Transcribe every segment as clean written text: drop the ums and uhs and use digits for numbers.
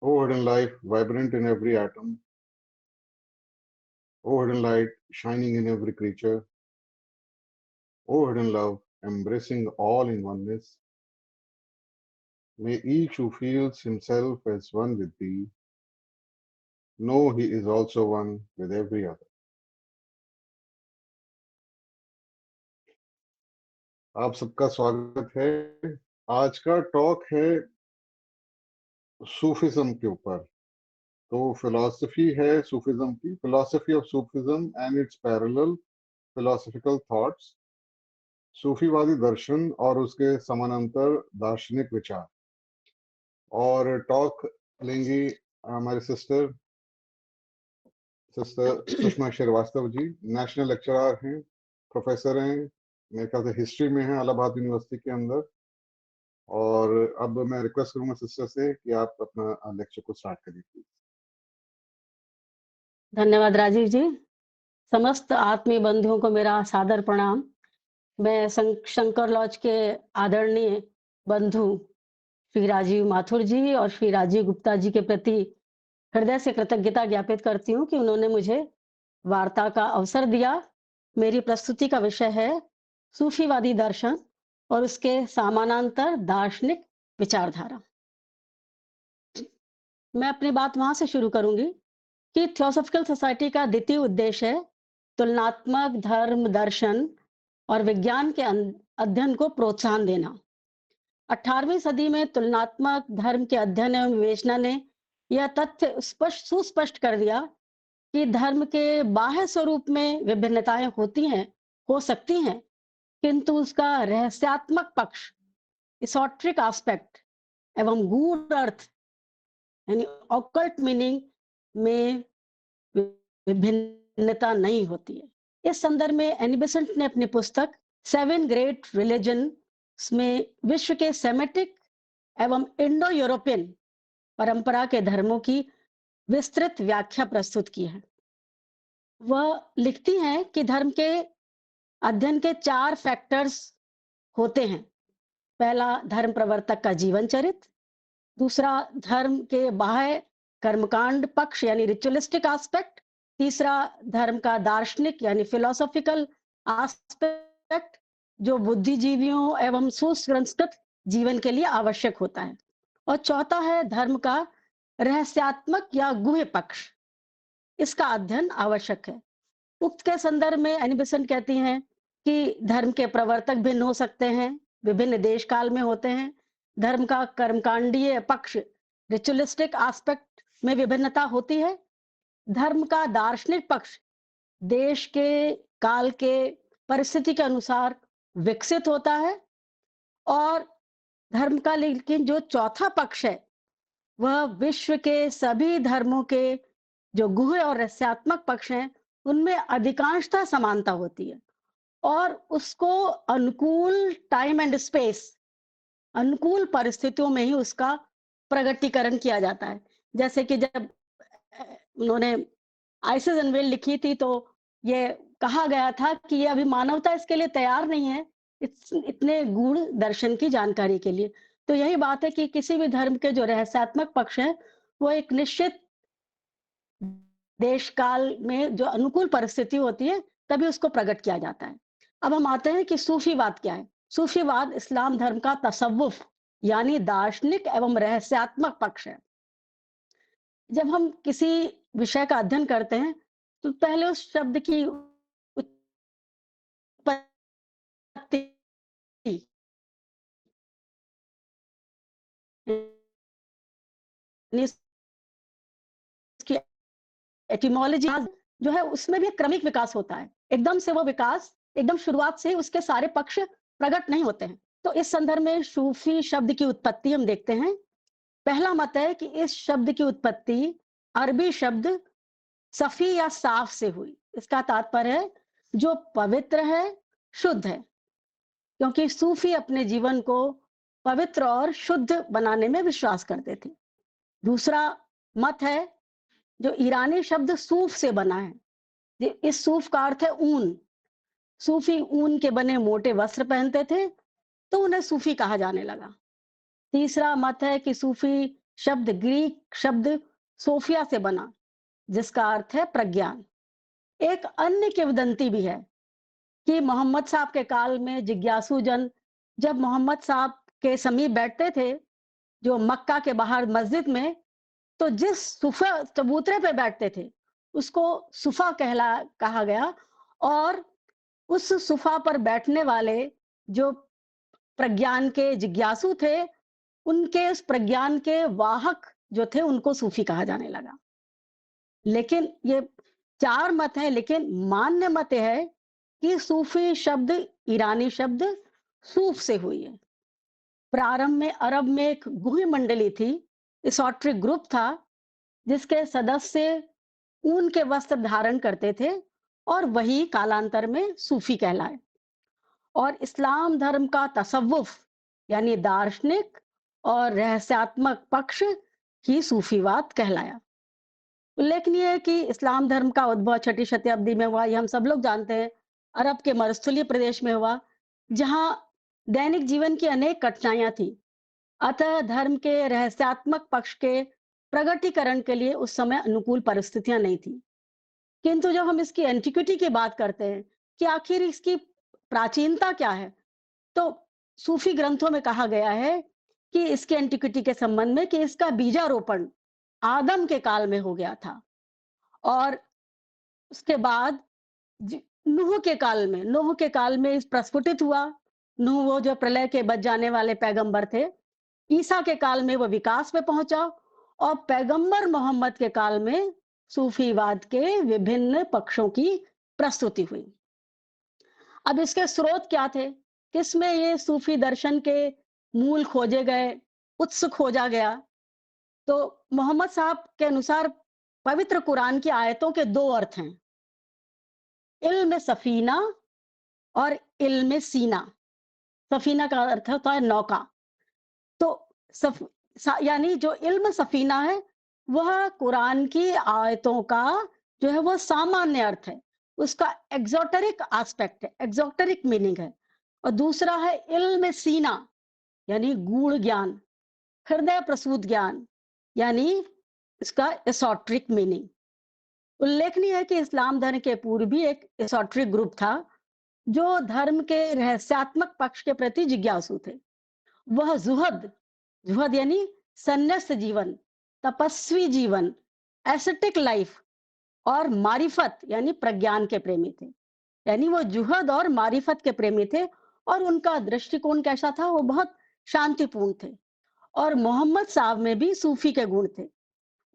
O hidden life, vibrant in every atom. O hidden light, shining in every creature. O hidden love, embracing all in oneness. May each who feels himself as one with thee know he is also one with every other. आप सबका स्वागत है। आज का talk है Sufism के ऊपर। तो फिलॉसफी है सूफिज्म की, philosophy of Sufism and its parallel philosophical thoughts, सूफीवादी दर्शन और उसके समानांतर दार्शनिक विचार। और टॉक लेंगी हमारे sister Sushma Shrivastava ji. National lecturer हैं, प्रोफेसर हैं, मेरे ख्याल से हिस्ट्री में हैं इलाहाबाद यूनिवर्सिटी के अंदर। और अब मैं रिक्वेस्ट करूंगा सिस्टर से कि आप अपना लेक्चर को स्टार्ट करिए प्लीज। धन्यवाद राजीव जी। समस्त आत्मीय बंधुओं को मेरा सादर प्रणाम। मैं शंकर लॉज के आदरणीय बंधु श्री राजीव माथुर जी और श्री राजीव गुप्ता जी के प्रति हृदय से कृतज्ञता ज्ञापित करती हूँ कि उन्होंने मुझे वार्ता का अवसर दिया। मेरी प्रस्तुति का विषय है सूफीवादी दर्शन और उसके समानांतर दार्शनिक विचारधारा। मैं अपनी बात वहां से शुरू करूंगी कि थियोसॉफिकल सोसाइटी का द्वितीय उद्देश्य है तुलनात्मक धर्म दर्शन और विज्ञान के अध्ययन को प्रोत्साहन देना। 18वीं सदी में तुलनात्मक धर्म के अध्ययन एवं विवेचना ने यह तथ्य सुस्पष्ट कर दिया कि धर्म के बाह्य स्वरूप में विभिन्नताएं हो सकती हैं, किंतु उसका रहस्यात्मक पक्ष इसोट्रिक एस्पेक्ट एवं गूढ़ अर्थ यानी ऑकल्ट मीनिंग में विभिन्नता नहीं होती है। इस संदर्भ में एनी बेसेंट ने अपनी पुस्तक 7 ग्रेट रिलीजन में विश्व के सेमेटिक एवं इंडो यूरोपियन परंपरा के धर्मों की विस्तृत व्याख्या प्रस्तुत की है। वह लिखती हैं कि धर्म के अध्ययन के 4 फैक्टर्स होते हैं। पहला, धर्म प्रवर्तक का जीवन चरित्र। दूसरा, धर्म के बाह्य कर्मकांड पक्ष यानी रिचुअलिस्टिक एस्पेक्ट। तीसरा, धर्म का दार्शनिक यानी फिलोसॉफिकल एस्पेक्ट जो बुद्धिजीवियों एवं सुसंस्कृत जीवन के लिए आवश्यक होता है। और चौथा है धर्म का रहस्यात्मक या गुह्य पक्ष, इसका अध्ययन आवश्यक है। उक्त के संदर्भ में एनी बेसेंट कहती हैं कि धर्म के प्रवर्तक भिन्न हो सकते हैं, विभिन्न देश काल में होते हैं। धर्म का कर्मकांडीय पक्ष रिचुअलिस्टिक एस्पेक्ट में विभिन्नता होती है। धर्म का दार्शनिक पक्ष देश के काल के परिस्थिति के अनुसार विकसित होता है। और धर्म का लेकिन जो चौथा पक्ष है वह विश्व के सभी धर्मों के जो गुह्य और रहस्यात्मक पक्ष हैं उनमें अधिकांशतः समानता होती है और उसको अनुकूल टाइम एंड स्पेस, अनुकूल परिस्थितियों में ही उसका प्रगटीकरण किया जाता है। जैसे कि जब उन्होंने आइसिस अनवेल लिखी थी तो ये कहा गया था कि ये अभी मानवता इसके लिए तैयार नहीं है, इतने गूढ़ दर्शन की जानकारी के लिए। तो यही बात है कि किसी भी धर्म के जो रहस्यात्मक पक्ष है वो एक निश्चित देश काल में जो अनुकूल परिस्थिति होती है तभी उसको प्रकट किया जाता है। अब हम आते हैं कि सूफीवाद क्या है। सूफीवाद इस्लाम धर्म का तसव्वुफ यानी दार्शनिक एवं रहस्यात्मक पक्ष है। जब हम किसी विषय का अध्ययन करते हैं तो पहले उस शब्द की उत्पत्ति, इसकी एटिमोलॉजी जो है उसमें भी क्रमिक विकास होता है। एकदम से वो विकास एकदम शुरुआत से ही उसके सारे पक्ष प्रकट नहीं होते हैं। तो इस संदर्भ में सूफी शब्द की उत्पत्ति हम देखते हैं। पहला मत है कि इस शब्द की उत्पत्ति अरबी शब्द सफी या साफ से हुई। इसका तात्पर्य है जो पवित्र है, शुद्ध है, क्योंकि सूफी अपने जीवन को पवित्र और शुद्ध बनाने में विश्वास करते थे। दूसरा मत है जो ईरानी शब्द सूफ से बना है। इस सूफ का अर्थ है ऊन। सूफी ऊन के बने मोटे वस्त्र पहनते थे तो उन्हें सूफी कहा जाने लगा। तीसरा मत है कि सूफी शब्द ग्रीक शब्द सोफिया से बना, जिसका अर्थ है प्रज्ञान। एक अन्य किंवदंती भी है कि मोहम्मद साहब के काल में जिज्ञासु जन जब मोहम्मद साहब के समीप बैठते थे, जो मक्का के बाहर मस्जिद में, तो जिस सुफा चबूतरे पे बैठते थे, उसको सुफा कहा गया। और उस सुफा पर बैठने वाले जो प्रज्ञान के जिज्ञासु थे, उनके उस प्रज्ञान के वाहक जो थे, उनको सूफी कहा जाने लगा। लेकिन ये 4 मत हैं, लेकिन मान्य मत ये है कि सूफी शब्द ईरानी शब्द सूफ से हुई है। प्रारंभ में अरब में एक गुही मंडली थी, एसोट्रिक ग्रुप था, जिसके सदस्य ऊन के वस्त्र धारण करते थे और वही कालांतर में सूफी कहलाए। और इस्लाम धर्म का तसव्वुफ यानी दार्शनिक और रहस्यात्मक पक्ष ही सूफीवाद कहलाया। उल्लेखनीय है कि इस्लाम धर्म का उद्भव 6ठी शताब्दी में हुआ, ये हम सब लोग जानते हैं। अरब के मरुस्थलीय प्रदेश में हुआ, जहां दैनिक जीवन की अनेक कठिनाइयां थी। अतः धर्म के रहस्यात्मक पक्ष के प्रगटीकरण के लिए उस समय अनुकूल परिस्थितियां नहीं थी। किंतु जब हम इसकी एंटिक्विटी की बात करते हैं कि आखिर इसकी प्राचीनता क्या है, तो सूफी ग्रंथों में कहा गया है कि इसके एंटिक्विटी के संबंध में कि इसका बीजारोपण आदम के काल में हो गया था। और उसके बाद नूह के काल में इस प्रस्फुटित हुआ। नूह वो जो प्रलय के बच जाने वाले पैगंबर थे। ईसा के काल में वो विकास में पहुंचा और पैगंबर मोहम्मद के काल में सूफीवाद के विभिन्न पक्षों की प्रस्तुति हुई। अब इसके स्रोत क्या थे? किसमें ये सूफी दर्शन के मूल खोजे गए, उत्स खोजा गया? तो मोहम्मद साहब के अनुसार पवित्र कुरान की आयतों के 2 अर्थ हैं, इल्म सफीना और इल्म सीना। सफीना का अर्थ होता है नौका। तो यानी जो इल्म सफीना है, वह कुरान की आयतों का जो है वो सामान्य अर्थ है, उसका एक्सोटेरिक एस्पेक्ट है, एक्सोटेरिक मीनिंग है। और दूसरा है इल्म सीना, यानी गूढ़ ज्ञान, हृदय प्रसूत ज्ञान, यानी इसका एसोट्रिक मीनिंग। उल्लेखनीय है कि इस्लाम धर्म के पूर्व भी एक एसोट्रिक ग्रुप था, जो धर्म के रहस्यात्मक पक्ष के प्रति जिज्ञासु थे। वह जुहद यानी संन्यास्त जीवन, तपस्वी जीवन, एसेटिक लाइफ और मारिफत यानी प्रज्ञान के प्रेमी थे। यानी वो जुहद और मारिफत के प्रेमी थे और उनका दृष्टिकोण कैसा था? वो बहुत शांतिपूर्ण थे। और मोहम्मद साहब में भी सूफी के गुण थे।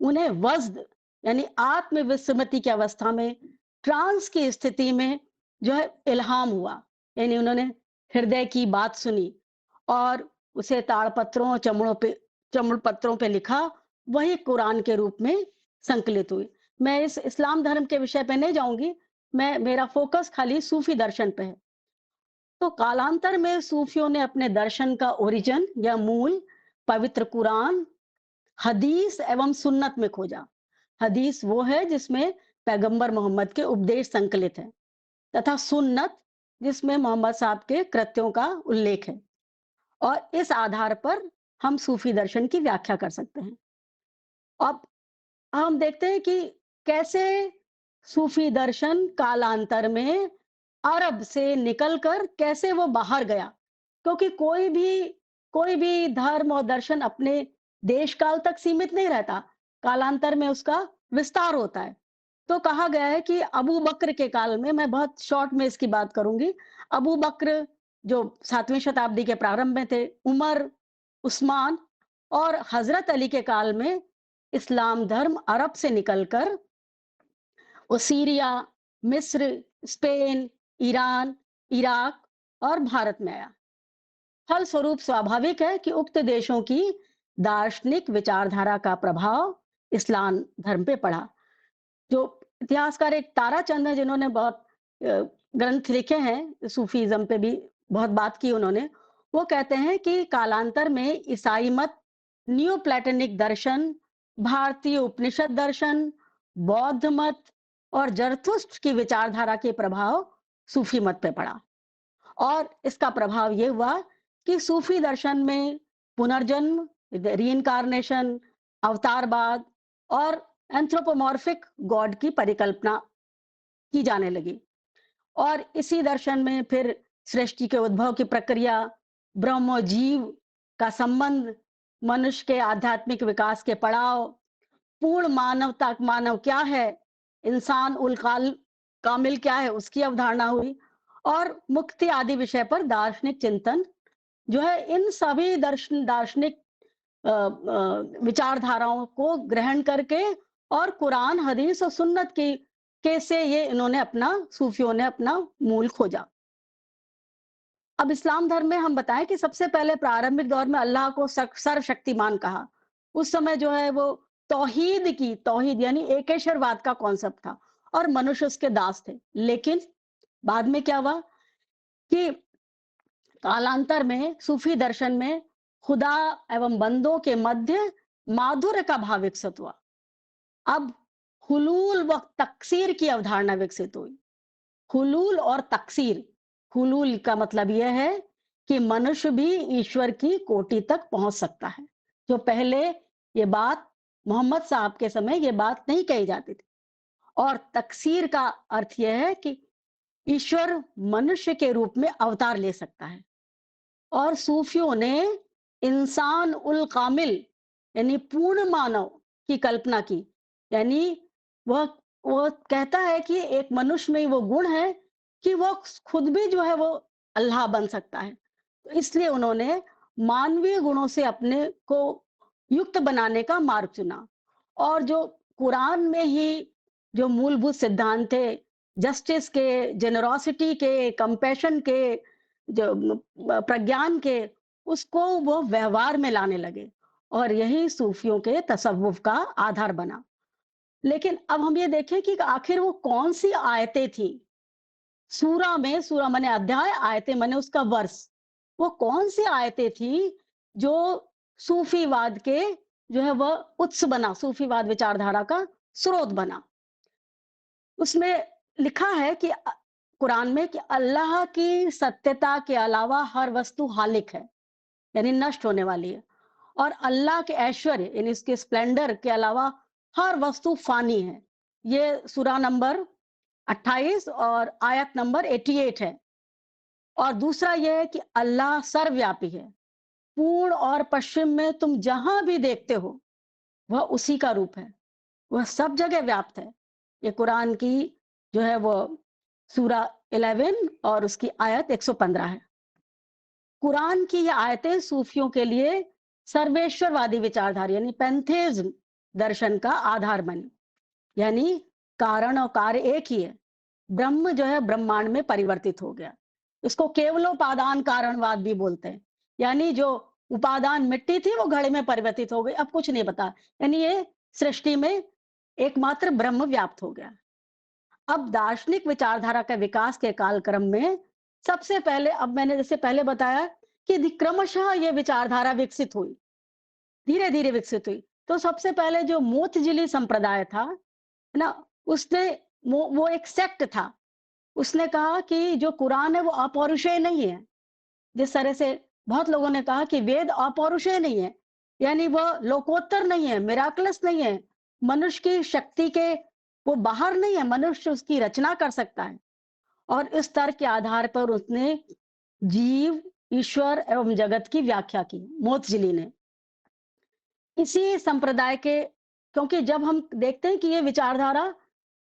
उन्हें वज्द यानी आत्मविस्मृति की अवस्था में, ट्रांस की स्थिति में जो है इल्हाम हुआ, यानी उन्होंने हृदय की बात सुनी और उसे ताड़पत्रों चमड़ पत्रों पे लिखा, वही कुरान के रूप में संकलित हुई। मैं इस इस्लाम धर्म के विषय पे नहीं जाऊंगी, मेरा फोकस खाली सूफी दर्शन पे है। तो कालांतर में सूफियों ने अपने दर्शन का ओरिजिन या मूल पवित्र कुरान, हदीस एवं सुन्नत में खोजा। हदीस वो है जिसमें पैगंबर मोहम्मद के उपदेश संकलित है, तथा सुन्नत जिसमें मोहम्मद साहब के कृत्यों का उल्लेख है। और इस आधार पर हम सूफी दर्शन की व्याख्या कर सकते हैं। अब हम देखते हैं कि कैसे सूफी दर्शन कालांतर में अरब से निकलकर कैसे वो बाहर गया, क्योंकि कोई भी धर्म और दर्शन अपने देश काल तक सीमित नहीं रहता, कालांतर में उसका विस्तार होता है। तो कहा गया है कि अबू बकर के काल में, मैं बहुत शॉर्ट में इसकी बात करूंगी, अबू बकर जो 7वीं शताब्दी के प्रारंभ में थे, उमर, उस्मान और हजरत अली के काल में इस्लाम धर्म अरब से निकलकर वो सीरिया, मिस्र, स्पेन, ईरान, इराक और भारत में आया। फलस्वरूप स्वाभाविक है कि उक्त देशों की दार्शनिक विचारधारा का प्रभाव इस्लाम धर्म पे पड़ा। जो इतिहासकार एक ताराचंद है, जिन्होंने बहुत ग्रंथ लिखे हैं, सूफीज्म पे भी बहुत बात की उन्होंने। वो कहते हैं कि कालांतर में ईसाई मत, न्यू प्लेटोनिक दर्शन, भारतीय उपनिषद दर्शन, बौद्ध मत और जरथुस्ट्र की विचारधारा के प्रभाव सूफी मत पे पड़ा। और इसका प्रभाव ये हुआ कि सूफी दर्शन में पुनर्जन्म, रीइंकार्नेशन, अवतारवाद और एंथ्रोपोमॉर्फिक गॉड की परिकल्पना की जाने लगी। और इसी दर्शन में फिर सृष्टि के उद्भव की प्रक्रिया, ब्रह्म और जीव का संबंध, मनुष्य के आध्यात्मिक विकास के पड़ाव, पूर्ण मानवता मानव क्या है, इंसान उल कामिल क्या है, उसकी अवधारणा हुई। और मुक्ति आदि विषय पर दार्शनिक चिंतन जो है, इन सभी दार्शनिक विचारधाराओं को ग्रहण करके और कुरान, हदीस और सुन्नत की के से ये इन्होंने अपना सूफियों ने अपना मूल खोजा। अब इस्लाम धर्म में हम बताएं कि सबसे पहले प्रारंभिक दौर में अल्लाह को सर्वशक्तिमान कहा। उस समय जो है वो तौहीद यानी एकेश्वरवाद का कॉन्सेप्ट था और मनुष्य उसके दास थे। लेकिन बाद में क्या हुआ कि कालांतर में सूफी दर्शन में खुदा एवं बंदों के मध्य माधुर्य का भाव विकसित हुआ। अब हुलूल व तकसीर की अवधारणा विकसित हुई। हुलूल और तकसीर, हुलूल का मतलब यह है कि मनुष्य भी ईश्वर की कोटि तक पहुंच सकता है, जो पहले ये बात मोहम्मद साहब के समय ये बात नहीं कही जाती थी। और तकसीर का अर्थ यह है कि ईश्वर मनुष्य के रूप में अवतार ले सकता है। और सूफियों ने इंसान उल कामिल यानी पूर्ण मानव की कल्पना की। यानी वह वो कहता है कि एक मनुष्य में वो गुण है कि वो खुद भी जो है वो अल्लाह बन सकता है। तो इसलिए उन्होंने मानवीय गुणों से अपने को युक्त बनाने का मार्ग चुना। और जो कुरान में ही जो मूलभूत सिद्धांत थे, जस्टिस के, जेनरोसिटी के, कंपैशन के, जो प्रज्ञान के, उसको वो व्यवहार में लाने लगे और यही सूफियों के तसव्वुफ का आधार बना। लेकिन अब हम ये देखें कि आखिर वो कौन सी आयतें थी सूरा माने अध्याय, आयतें माने उसका वर्ष। वो कौन सी आयतें थी जो सूफीवाद के जो है वह उत्स बना, सूफीवाद विचारधारा का स्रोत बना। उसमें लिखा है कि कुरान में कि अल्लाह की सत्यता के अलावा हर वस्तु हालिक है, यानी नष्ट होने वाली है। और अल्लाह के ऐश्वर्य यानी इसके स्प्लेंडर के अलावा हर वस्तु फानी है। ये सूरा नंबर 28 और आयत नंबर 88 है। और दूसरा यह है कि अल्लाह सर्वव्यापी है, पूर्ण और पश्चिम में तुम जहां भी देखते हो वह उसी का रूप है, वह सब जगह व्याप्त है। ये कुरान की जो है वो सूरा 11 और उसकी आयत 115 है। कुरान की ये आयतें सूफियों के लिए सर्वेश्वरवादी विचारधारा यानी पैंथेइज्म दर्शन का आधार बनी। यानी कारण और कार्य एक ही है, ब्रह्म जो है ब्रह्मांड में परिवर्तित हो गया। इसको केवलोपादान कारणवाद भी बोलते हैं। यानी जो उपादान मिट्टी थी वो घड़े में परिवर्तित हो गई, अब कुछ नहीं बता। यानी ये सृष्टि में एकमात्र ब्रह्म व्याप्त हो गया। अब दार्शनिक विचारधारा के विकास के कालक्रम में सबसे पहले, अब मैंने जैसे पहले बताया कि क्रमशः ये विचारधारा विकसित हुई, धीरे धीरे विकसित हुई। तो सबसे पहले जो मोतजिली संप्रदाय था ना, उसने वो एक सेक्ट था। उसने कहा कि जो कुरान है वो अपौरुषेय नहीं है। जिस तरह से बहुत लोगों ने कहा कि वेद अपौरुषेय नहीं है, यानी वो लोकोत्तर नहीं है, मिराकलस नहीं है, मनुष्य की शक्ति के वो बाहर नहीं है, मनुष्य उसकी रचना कर सकता है। और इस तर्क के आधार पर उसने जीव, ईश्वर एवं जगत की व्याख्या की, मोतजिली ने। इसी संप्रदाय के, क्योंकि जब हम देखते हैं कि ये विचारधारा,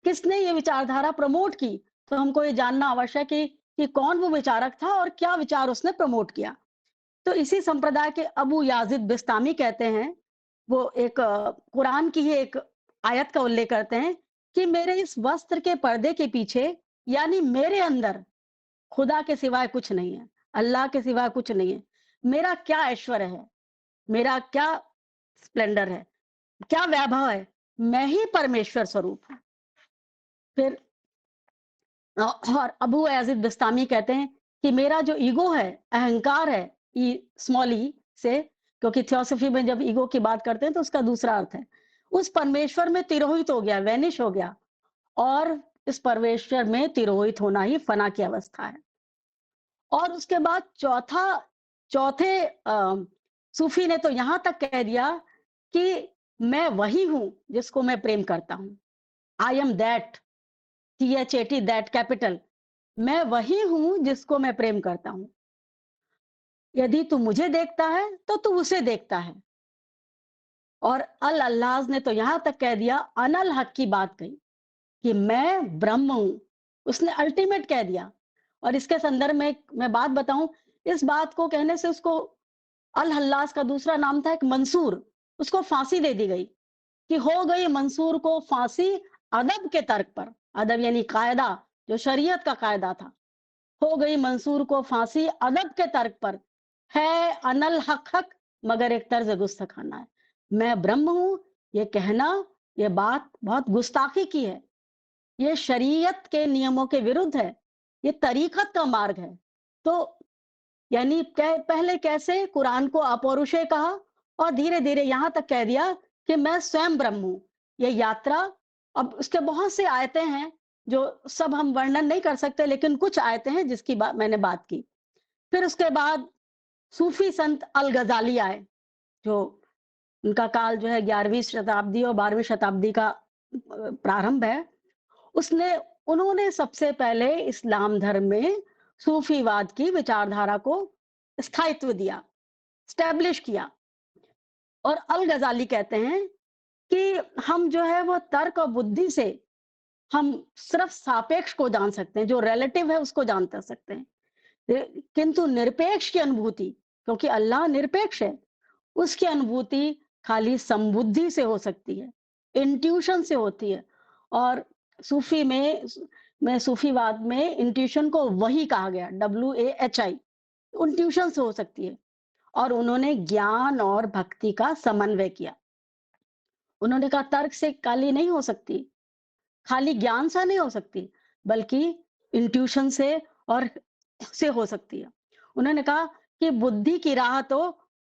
किसने ये विचारधारा प्रमोट की, तो हमको ये जानना आवश्यक है कि कौन वो विचारक था और क्या विचार उसने प्रमोट किया। तो इसी संप्रदाय के अबू याजिद बिस्तामी कहते हैं, वो एक कुरान की ही एक आयत का उल्लेख करते हैं कि मेरे इस वस्त्र के पर्दे के पीछे यानी मेरे अंदर खुदा के सिवाय कुछ नहीं है, अल्लाह के सिवाय कुछ नहीं है। मेरा क्या ऐश्वर्य है, मेरा क्या स्प्लेंडर है, क्या वैभव है, मैं ही परमेश्वर स्वरूप हूँ। फिर और अबू याजिद बिस्तामी कहते हैं कि मेरा जो ईगो है, अहंकार है, स्मॉल ई से, क्योंकि थियोसॉफी में जब ईगो की बात करते हैं तो उसका दूसरा अर्थ है, उस परमेश्वर में तिरोहित हो गया, वैनिश हो गया। और इस परमेश्वर में तिरोहित होना ही फना की अवस्था है। और उसके बाद चौथे सूफी ने तो यहां तक कह दिया कि मैं वही हूं जिसको मैं प्रेम करता हूं। I am that, THAT, that capital. मैं वही हूं जिसको मैं प्रेम करता हूं। यदि तू मुझे देखता है तो तू उसे देखता है। और अल अल्लाज ने तो यहां तक कह दिया, अनल हक की बात कही कि मैं ब्रह्म हूं। उसने अल्टीमेट कह दिया। और इसके संदर्भ में मैं बात बताऊं, इस बात को कहने से उसको, अल हल्लाज का दूसरा नाम था एक मंसूर, उसको फांसी दे दी गई कि हो गई मंसूर को फांसी अदब के तर्क पर। अदब यानी कायदा, जो शरीयत का कायदा था। हो गई मंसूर को फांसी अदब के तर्क पर। है अनल हक हक, मगर एक तर्ज गुस्तखाना है। मैं ब्रह्म हूं, ये कहना, ये बात बहुत गुस्ताखी की है। ये शरीयत के नियमों के विरुद्ध है। ये तरीकत का मार्ग है। तो यानी पहले कैसे कुरान को अपौरुषेय कहा, और धीरे धीरे यहां तक कह दिया कि मैं स्वयं ब्रह्म हूं। ये यात्रा, अब उसके बहुत से आयतें हैं जो सब हम वर्णन नहीं कर सकते, लेकिन कुछ आयतें हैं जिसकी मैंने बात की। फिर उसके बाद सूफी संत अल गजाली आए, जो उनका काल जो है 11वीं शताब्दी और 12वीं शताब्दी का प्रारंभ है। उसने उन्होंने सबसे पहले इस्लाम धर्म में सूफीवाद की विचारधारा को स्थायित्व दिया, स्टैब्लिश किया। और अल गजाली कहते हैं कि हम जो है वो तर्क और बुद्धि से हम सिर्फ सापेक्ष को जान सकते हैं, जो रिलेटिव है उसको जान सकते हैं। किंतु निरपेक्ष की अनुभूति, क्योंकि अल्लाह निरपेक्ष है, उसकी अनुभूति खाली संबुद्धि से हो सकती है, इंट्यूशन से होती है। और सूफी में सूफीवाद में इंट्यूशन को वही कहा गया, WAHI, इंट्यूशन से हो सकती है। और उन्होंने ज्ञान और भक्ति का समन्वय किया। उन्होंने कहा तर्क से काली नहीं हो सकती, खाली ज्ञान से नहीं हो सकती, बल्कि इंट्यूशन से और से हो सकती है। उन्होंने कहा कि बुद्धि की राह तो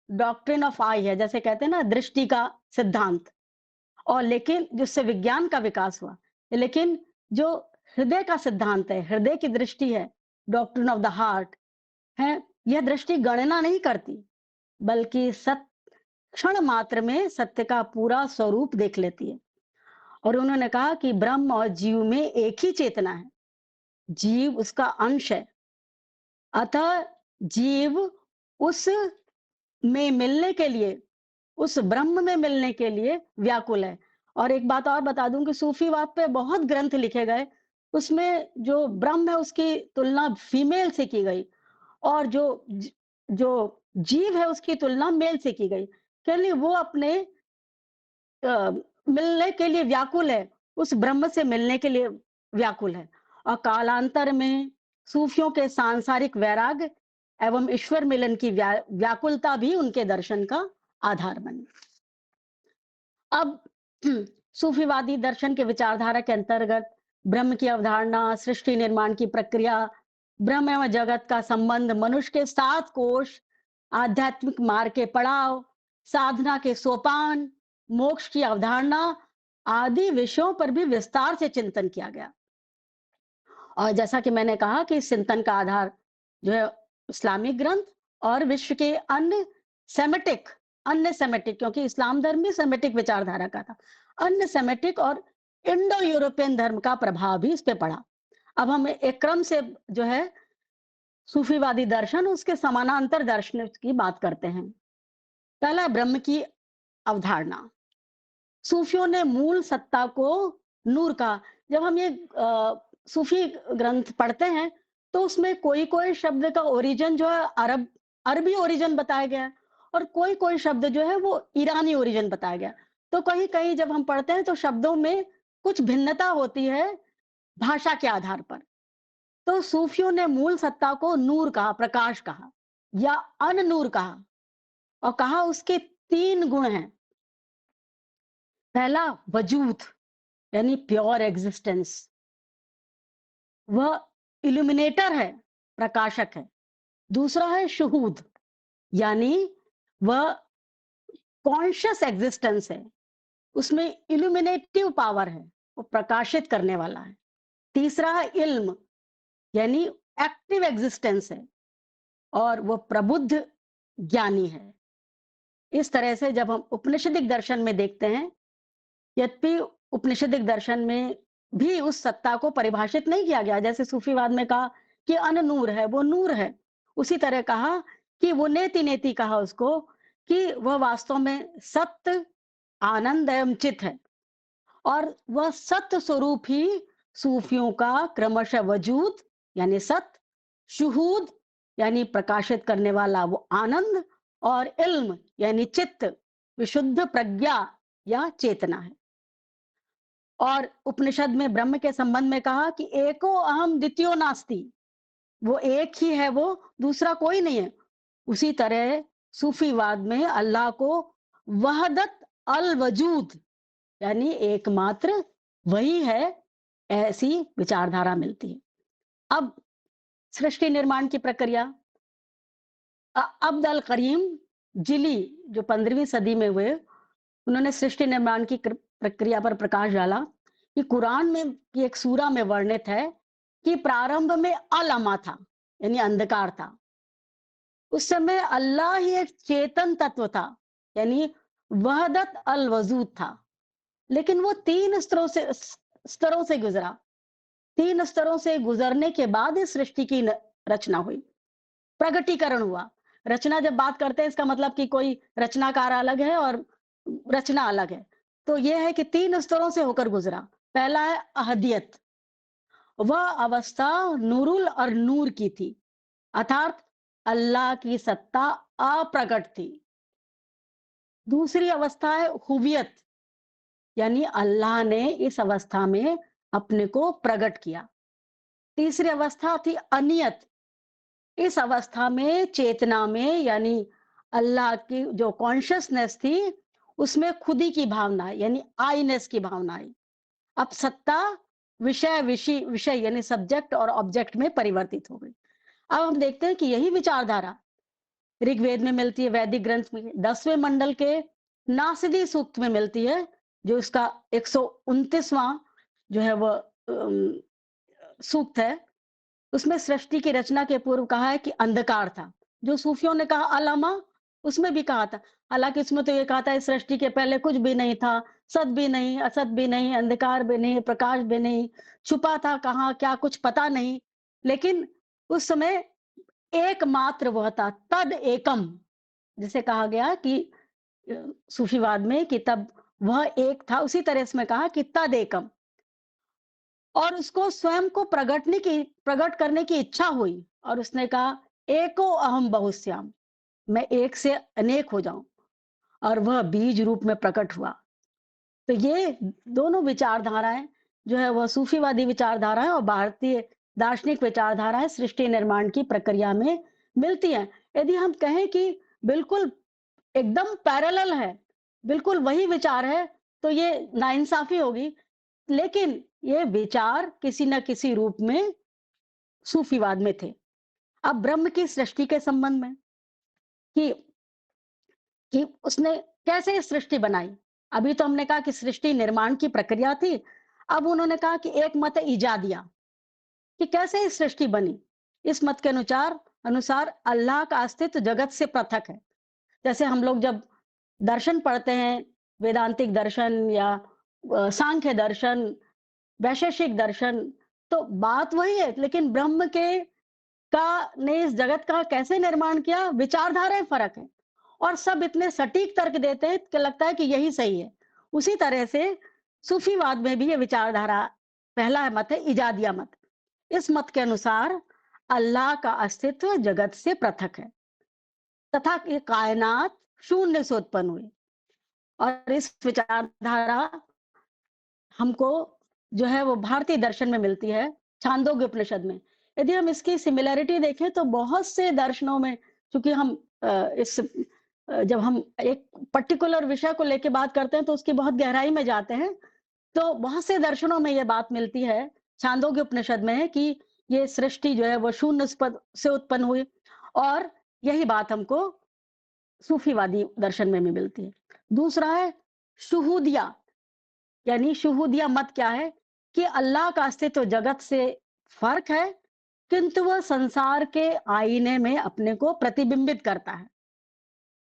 डॉक्ट्रिन ऑफ आई है, जैसे कहते हैं ना दृष्टि का सिद्धांत, और लेकिन जिससे विज्ञान का विकास हुआ। लेकिन जो हृदय का सिद्धांत है, हृदय की दृष्टि है, डॉक्ट्रिन ऑफ द हार्ट है, यह दृष्टि गणना नहीं करती, बल्कि सत्य क्षण मात्र में सत्य का पूरा स्वरूप देख लेती है। और उन्होंने कहा कि ब्रह्म और जीव में एक ही चेतना है, जीव उसका अंश है। अतः जीव उस में मिलने के लिए, उस ब्रह्म में मिलने के लिए व्याकुल है। और एक बात और बता दूं कि सूफीवाद पे बहुत ग्रंथ लिखे गए, उसमें जो ब्रह्म है उसकी तुलना फीमेल से की गई, और जो जीव है उसकी तुलना मेल से की गई। कहने वो अपने मिलने के लिए व्याकुल है, उस ब्रह्म से मिलने के लिए व्याकुल है। और कालांतर में सूफियों के सांसारिक वैराग्य एवं ईश्वर मिलन की व्याकुलता भी उनके दर्शन का आधार बनी। अब सूफीवादी दर्शन के विचारधारा के अंतर्गत ब्रह्म की अवधारणा, सृष्टि निर्माण की प्रक्रिया, ब्रह्म एवं जगत का संबंध, मनुष्य के 7 कोष, आध्यात्मिक मार्ग के पड़ाव, साधना के सोपान, मोक्ष की अवधारणा आदि विषयों पर भी विस्तार से चिंतन किया गया। और जैसा कि मैंने कहा कि इस चिंतन का आधार जो है इस्लामिक ग्रंथ और विश्व के अन्य सेमेटिक, क्योंकि इस्लाम धर्म भी सेमेटिक विचारधारा का था, अन्य सेमेटिक और इंडो यूरोपियन धर्म का प्रभाव भी इस पे पड़ा। अब हम एक क्रम से जो है सूफीवादी दर्शन, उसके समानांतर दर्शन की बात करते हैं। पहला, ब्रह्म की अवधारणा। सूफियों ने मूल सत्ता को नूर कहा। जब हम ये सूफी ग्रंथ पढ़ते हैं तो उसमें कोई कोई शब्द का ओरिजिन जो है अरबी ओरिजिन बताया गया है, और कोई कोई शब्द जो है वो ईरानी ओरिजिन बताया गया। तो कहीं कहीं जब हम पढ़ते हैं तो शब्दों में कुछ भिन्नता होती है भाषा के आधार पर। तो सूफियों ने मूल सत्ता को नूर कहा, प्रकाश कहा, या अन नूर कहा, और कहा उसके 3 गुण हैं। पहला, वजूद, यानी प्योर एग्जिस्टेंस, वह इल्यूमिनेटर है, प्रकाशक है। दूसरा है शुहूद, यानी वह कॉन्शियस एग्जिस्टेंस है, उसमें इल्यूमिनेटिव पावर है, वो प्रकाशित करने वाला है। तीसरा है इल्म, यानी एक्टिव एग्जिस्टेंस है, और वो प्रबुद्ध ज्ञानी है। इस तरह से जब हम उपनिषदिक दर्शन में देखते हैं, यद्यपि उपनिषदिक दर्शन में भी उस सत्ता को परिभाषित नहीं किया गया, जैसे सूफीवाद में कहा कि अन नूर है, वो नूर है। उसी तरह कहा कि वो नेति-नेति कहा उसको कि वह वास्तव में सत्य, आनंद एवं चित है और वह सत्य स्वरूप ही सूफियों का क्रमशः वजूद यानी सत्य, शुहूद यानी प्रकाशित करने वाला वो आनंद और इल्म यानी चित्त, विशुद्ध प्रज्ञा या चेतना है। और उपनिषद में ब्रह्म के संबंध में कहा कि एको अहम द्वितीयो नास्ति, वो एक ही है, वो दूसरा कोई नहीं है। उसी तरह सूफीवाद में अल्लाह को वहदत अल वजूद यानी एकमात्र वही है, ऐसी विचारधारा मिलती है। अब सृष्टि निर्माण की प्रक्रिया, अब्द अल करीम जिली जो 15वीं सदी में हुए, उन्होंने सृष्टि निर्माण की प्रक्रिया पर प्रकाश डाला कि कुरान में की एक सूरा में वर्णित है कि प्रारंभ में अल-अमा था, यानी अंधकार था। उस समय अल्लाह ही एक चेतन तत्व था, यानी वहदत अल वजूद था। लेकिन वो 3 स्तरों से गुजरा। 3 स्तरों से गुजरने के बाद इस सृष्टि की रचना हुई, प्रगटीकरण हुआ। रचना जब बात करते हैं इसका मतलब कि कोई रचनाकार अलग है और रचना अलग है। तो ये है कि 3 स्तरों से होकर गुजरा। पहला है अहदियत, वह अवस्था नूरुल और नूर की थी, अर्थात अल्लाह की सत्ता अप्रकट थी। दूसरी अवस्था है हुवियत, यानी अल्लाह ने इस अवस्था में अपने को प्रकट किया। तीसरी अवस्था थी अनियत, इस अवस्था में चेतना में यानी अल्लाह की जो कॉन्शियसनेस थी उसमें खुदी की भावना यानी आईनेस की भावना आई। अब सत्ता विषय यानी सब्जेक्ट और ऑब्जेक्ट में परिवर्तित हो गई। अब हम देखते हैं कि यही विचारधारा ऋग्वेद में मिलती है, वैदिक ग्रंथ में 10वें मंडल के नासिदी सूक्त में मिलती है, जो इसका 129वां जो है वो सूक्त है। उसमें सृष्टि की रचना के पूर्व कहा है कि अंधकार था। जो सूफियों ने कहा अल-अमा, उसमें भी कहा था। हालाँकि इसमें तो ये कहा था इस सृष्टि के पहले कुछ भी नहीं था, सत भी नहीं, असत भी नहीं, अंधकार भी नहीं, प्रकाश भी नहीं, छुपा था कहाँ, क्या कुछ पता नहीं। लेकिन उस समय एकमात्र वह था, तद एकम, जिसे कहा गया कि अ, सूफीवाद में कि तब वह एक था, उसी तरह इसमें कहा कि तद एकम। और उसको स्वयं को प्रकट करने की इच्छा हुई और उसने कहा एको अहम बहुश्याम, मैं एक से अनेक हो जाऊं, और वह बीज रूप में प्रकट हुआ। तो ये दोनों विचारधाराएं जो है वह सूफीवादी विचारधारा है और भारतीय दार्शनिक विचारधारा है, सृष्टि निर्माण की प्रक्रिया में मिलती हैं। यदि हम कहें कि बिल्कुल एकदम पैरेलल है, बिल्कुल वही विचार है, तो ये नाइंसाफी होगी। लेकिन ये विचार किसी न किसी रूप में सूफीवाद में थे। अब ब्रह्म की सृष्टि के संबंध में कि उसने कैसे सृष्टि बनाई। अभी तो हमने कहा कि सृष्टि निर्माण की प्रक्रिया थी। अब उन्होंने कहा कि एक मत है इजादिया, कि कैसे ये सृष्टि बनी। इस मत के अनुसार अनुसार अल्लाह का अस्तित्व जगत से पृथक है। जैसे हम लोग जब दर्शन पढ़ते हैं, वेदांतिक दर्शन या सांख्य दर्शन, वैशेषिक दर्शन, तो बात वही है, लेकिन ब्रह्म के का ने इस जगत का कैसे निर्माण किया, विचारधाराएं फर्क है और सब इतने सटीक तर्क देते हैं कि लगता है कि यही सही है। उसी तरह से सूफीवाद में भी ये विचारधारा, पहला मत है इजादिया मत। इस मत के अनुसार अल्लाह का अस्तित्व जगत से पृथक है तथा ये कायनात शून्य से उत्पन्न हुई। और इस विचारधारा हमको जो है वो भारतीय दर्शन में मिलती है, छांदोग्य उपनिषद में। यदि हम इसकी सिमिलैरिटी देखें तो बहुत से दर्शनों में, चूँकि हम जब हम एक पर्टिकुलर विषय को लेके बात करते हैं तो उसकी बहुत गहराई में जाते हैं, तो बहुत से दर्शनों में ये बात मिलती है, छांदोग्य उपनिषद में, कि ये सृष्टि जो है वो शून्य से उत्पन्न हुई और यही बात हमको सूफीवादी दर्शन में भी मिलती है। दूसरा है शुहूदिया, यानी शुहूदिया मत क्या है कि अल्लाह का अस्तित्व जगत से फर्क है, किंतु वह संसार के आईने में अपने को प्रतिबिंबित करता है।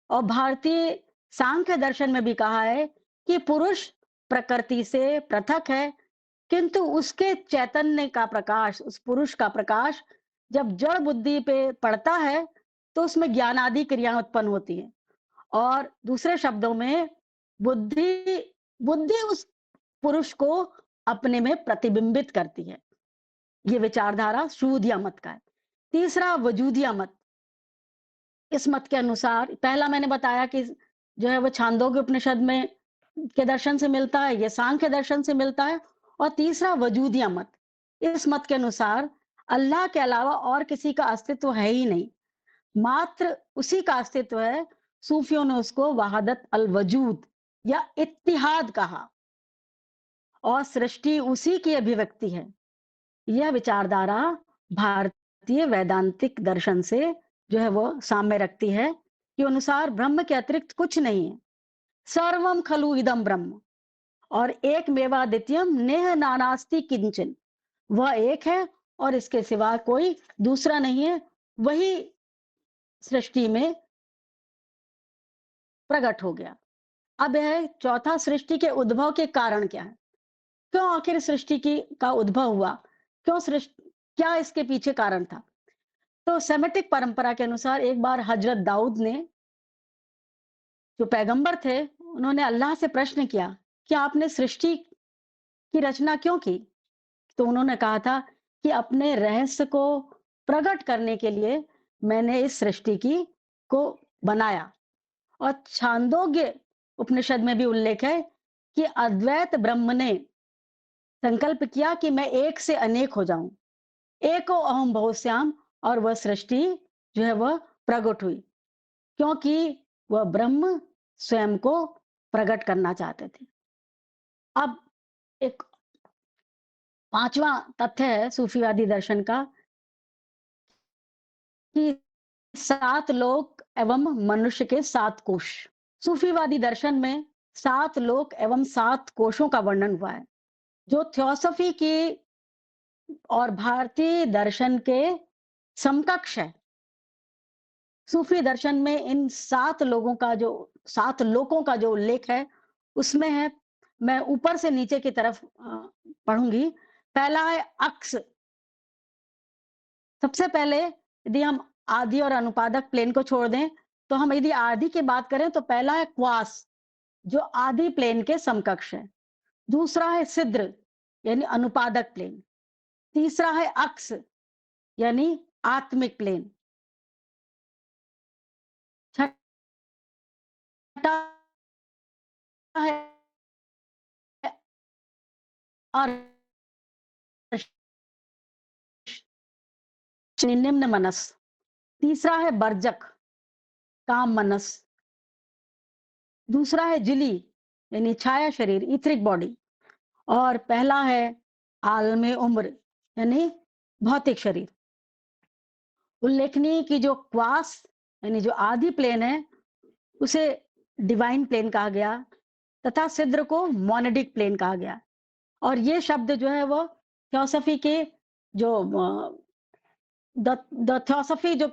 और भारतीय सांख्य दर्शन में भी कहा है कि पुरुष प्रकृति से पृथक है, किंतु उसके चैतन्य का प्रकाश, उस पुरुष का प्रकाश जब जड़ बुद्धि पे पड़ता है, तो उसमें ज्ञान आदि क्रियाएं उत्पन्न होती हैं। और दूसरे शब्दों में बुद्धि बुद्धि उस पुरुष को अपने में प्रतिबिंबित करती है। ये विचारधारा शूद्या मत का है। तीसरा वजूदिया मत। इस मत के अनुसार पहला मैंने बताया कि जो है वो छांदोग्य उपनिषद में के दर्शन से मिलता है, ये सांख्य दर्शन से मिलता है। और तीसरा वजूदिया मत। इस मत के अनुसार अल्लाह के अलावा और किसी का अस्तित्व है ही नहीं, मात्र उसी का अस्तित्व है। सूफियों ने उसको वहादत अल वजूद या इत्तिहाद कहा, और सृष्टि उसी की अभिव्यक्ति है। यह विचारधारा भारतीय वैदांतिक दर्शन से जो है वो साम्य रखती है, कि अनुसार ब्रह्म के अतिरिक्त कुछ नहीं है। सर्वम खलु इदम ब्रह्म, और एक मेवा द्वितीयम नेह नानास्ति किंचन। वह एक है और इसके सिवा कोई दूसरा नहीं है। वही सृष्टि में प्रकट हो गया। अब है चौथा, सृष्टि के उद्भव के कारण क्या है? क्यों आखिर सृष्टि की का उद्भव हुआ? क्यों सृष्टि, क्या इसके पीछे कारण था? तो सेमेटिक परंपरा के अनुसार एक बार हजरत दाऊद ने, जो पैगंबर थे, उन्होंने अल्लाह से प्रश्न किया कि आपने सृष्टि की रचना क्यों की? तो उन्होंने कहा था कि अपने रहस्य को प्रकट करने के लिए मैंने इस सृष्टि की को बनाया। और छांदोग्य उपनिषद में भी उल्लेख है कि अद्वैत ब्रह्म ने संकल्प किया कि मैं एक से अनेक हो जाऊं, एको अहम बहुश्याम, और वह सृष्टि जो है वह प्रकट हुई, क्योंकि वह ब्रह्म स्वयं को प्रकट करना चाहते थे। अब एक पांचवा तथ्य है सूफीवादी दर्शन का, कि 7 लोक एवं मनुष्य के 7 कोश। सूफीवादी दर्शन में 7 लोक एवं 7 कोशों का वर्णन हुआ है, जो थियोसॉफी की और भारतीय दर्शन के समकक्ष है। सूफी दर्शन में इन 7 लोगों का जो 7 लोकों का जो उल्लेख है, उसमें है, मैं ऊपर से नीचे की तरफ पढ़ूंगी। पहला है अक्स। सबसे पहले यदि हम आदि और अनुपादक प्लेन को छोड़ दें, तो हम यदि आदि की बात करें तो पहला है क्वास, जो आदि प्लेन के समकक्ष है। दूसरा है सिद्र, यानी अनुपादक प्लेन। तीसरा है अक्स, यानी आत्मिक प्लेन। छठा है निम्न मनस। तीसरा है बर्जक, काम मनस। दूसरा है जिली, यानी छाया शरीर, इथरिक बॉडी। और पहला है आलमे उम्र, यानी भौतिक शरीर। उल्लेखनीय कि जो क्वास यानी जो आदि प्लेन है, उसे डिवाइन प्लेन कहा गया, तथा सिद्र को मोनेडिक प्लेन कहा गया। और ये शब्द जो है वो थियोसॉफी के जो द थियोसॉफी जो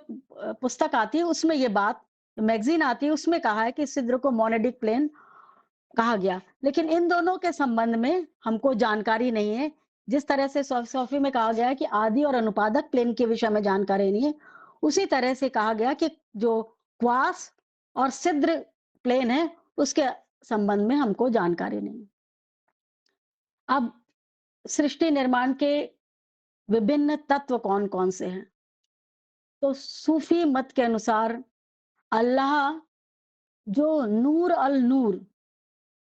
पुस्तक आती है, उसमें ये बात, मैगजीन आती है, उसमें कहा है कि सिद्र को मोनेडिक प्लेन कहा गया। लेकिन इन दोनों के संबंध में हमको जानकारी नहीं है। जिस तरह से फिलॉसफी में कहा गया है कि आदि और अनुपादक प्लेन के विषय में जानकारी नहीं है, उसी तरह से कहा गया कि जो क्वास और सिद्र प्लेन है, उसके संबंध में हमको जानकारी नहीं है। अब सृष्टि निर्माण के विभिन्न तत्व कौन कौन से हैं? तो सूफी मत के अनुसार अल्लाह, जो नूर अल नूर,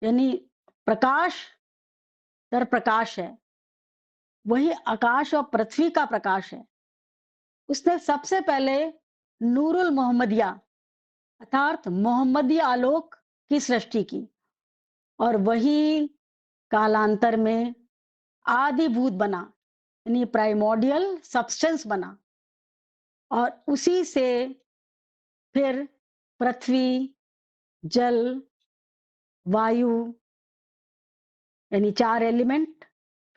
यानी प्रकाश दर प्रकाश है, वही आकाश और पृथ्वी का प्रकाश है। उसने सबसे पहले नूरुल मोहम्मदिया, अर्थात मोहम्मदी आलोक की सृष्टि की, और वही कालांतर में आदिभूत बना, यानी प्राइमोर्डियल सब्सटेंस बना। और उसी से फिर पृथ्वी, जल, वायु, यानी 4 एलिमेंट,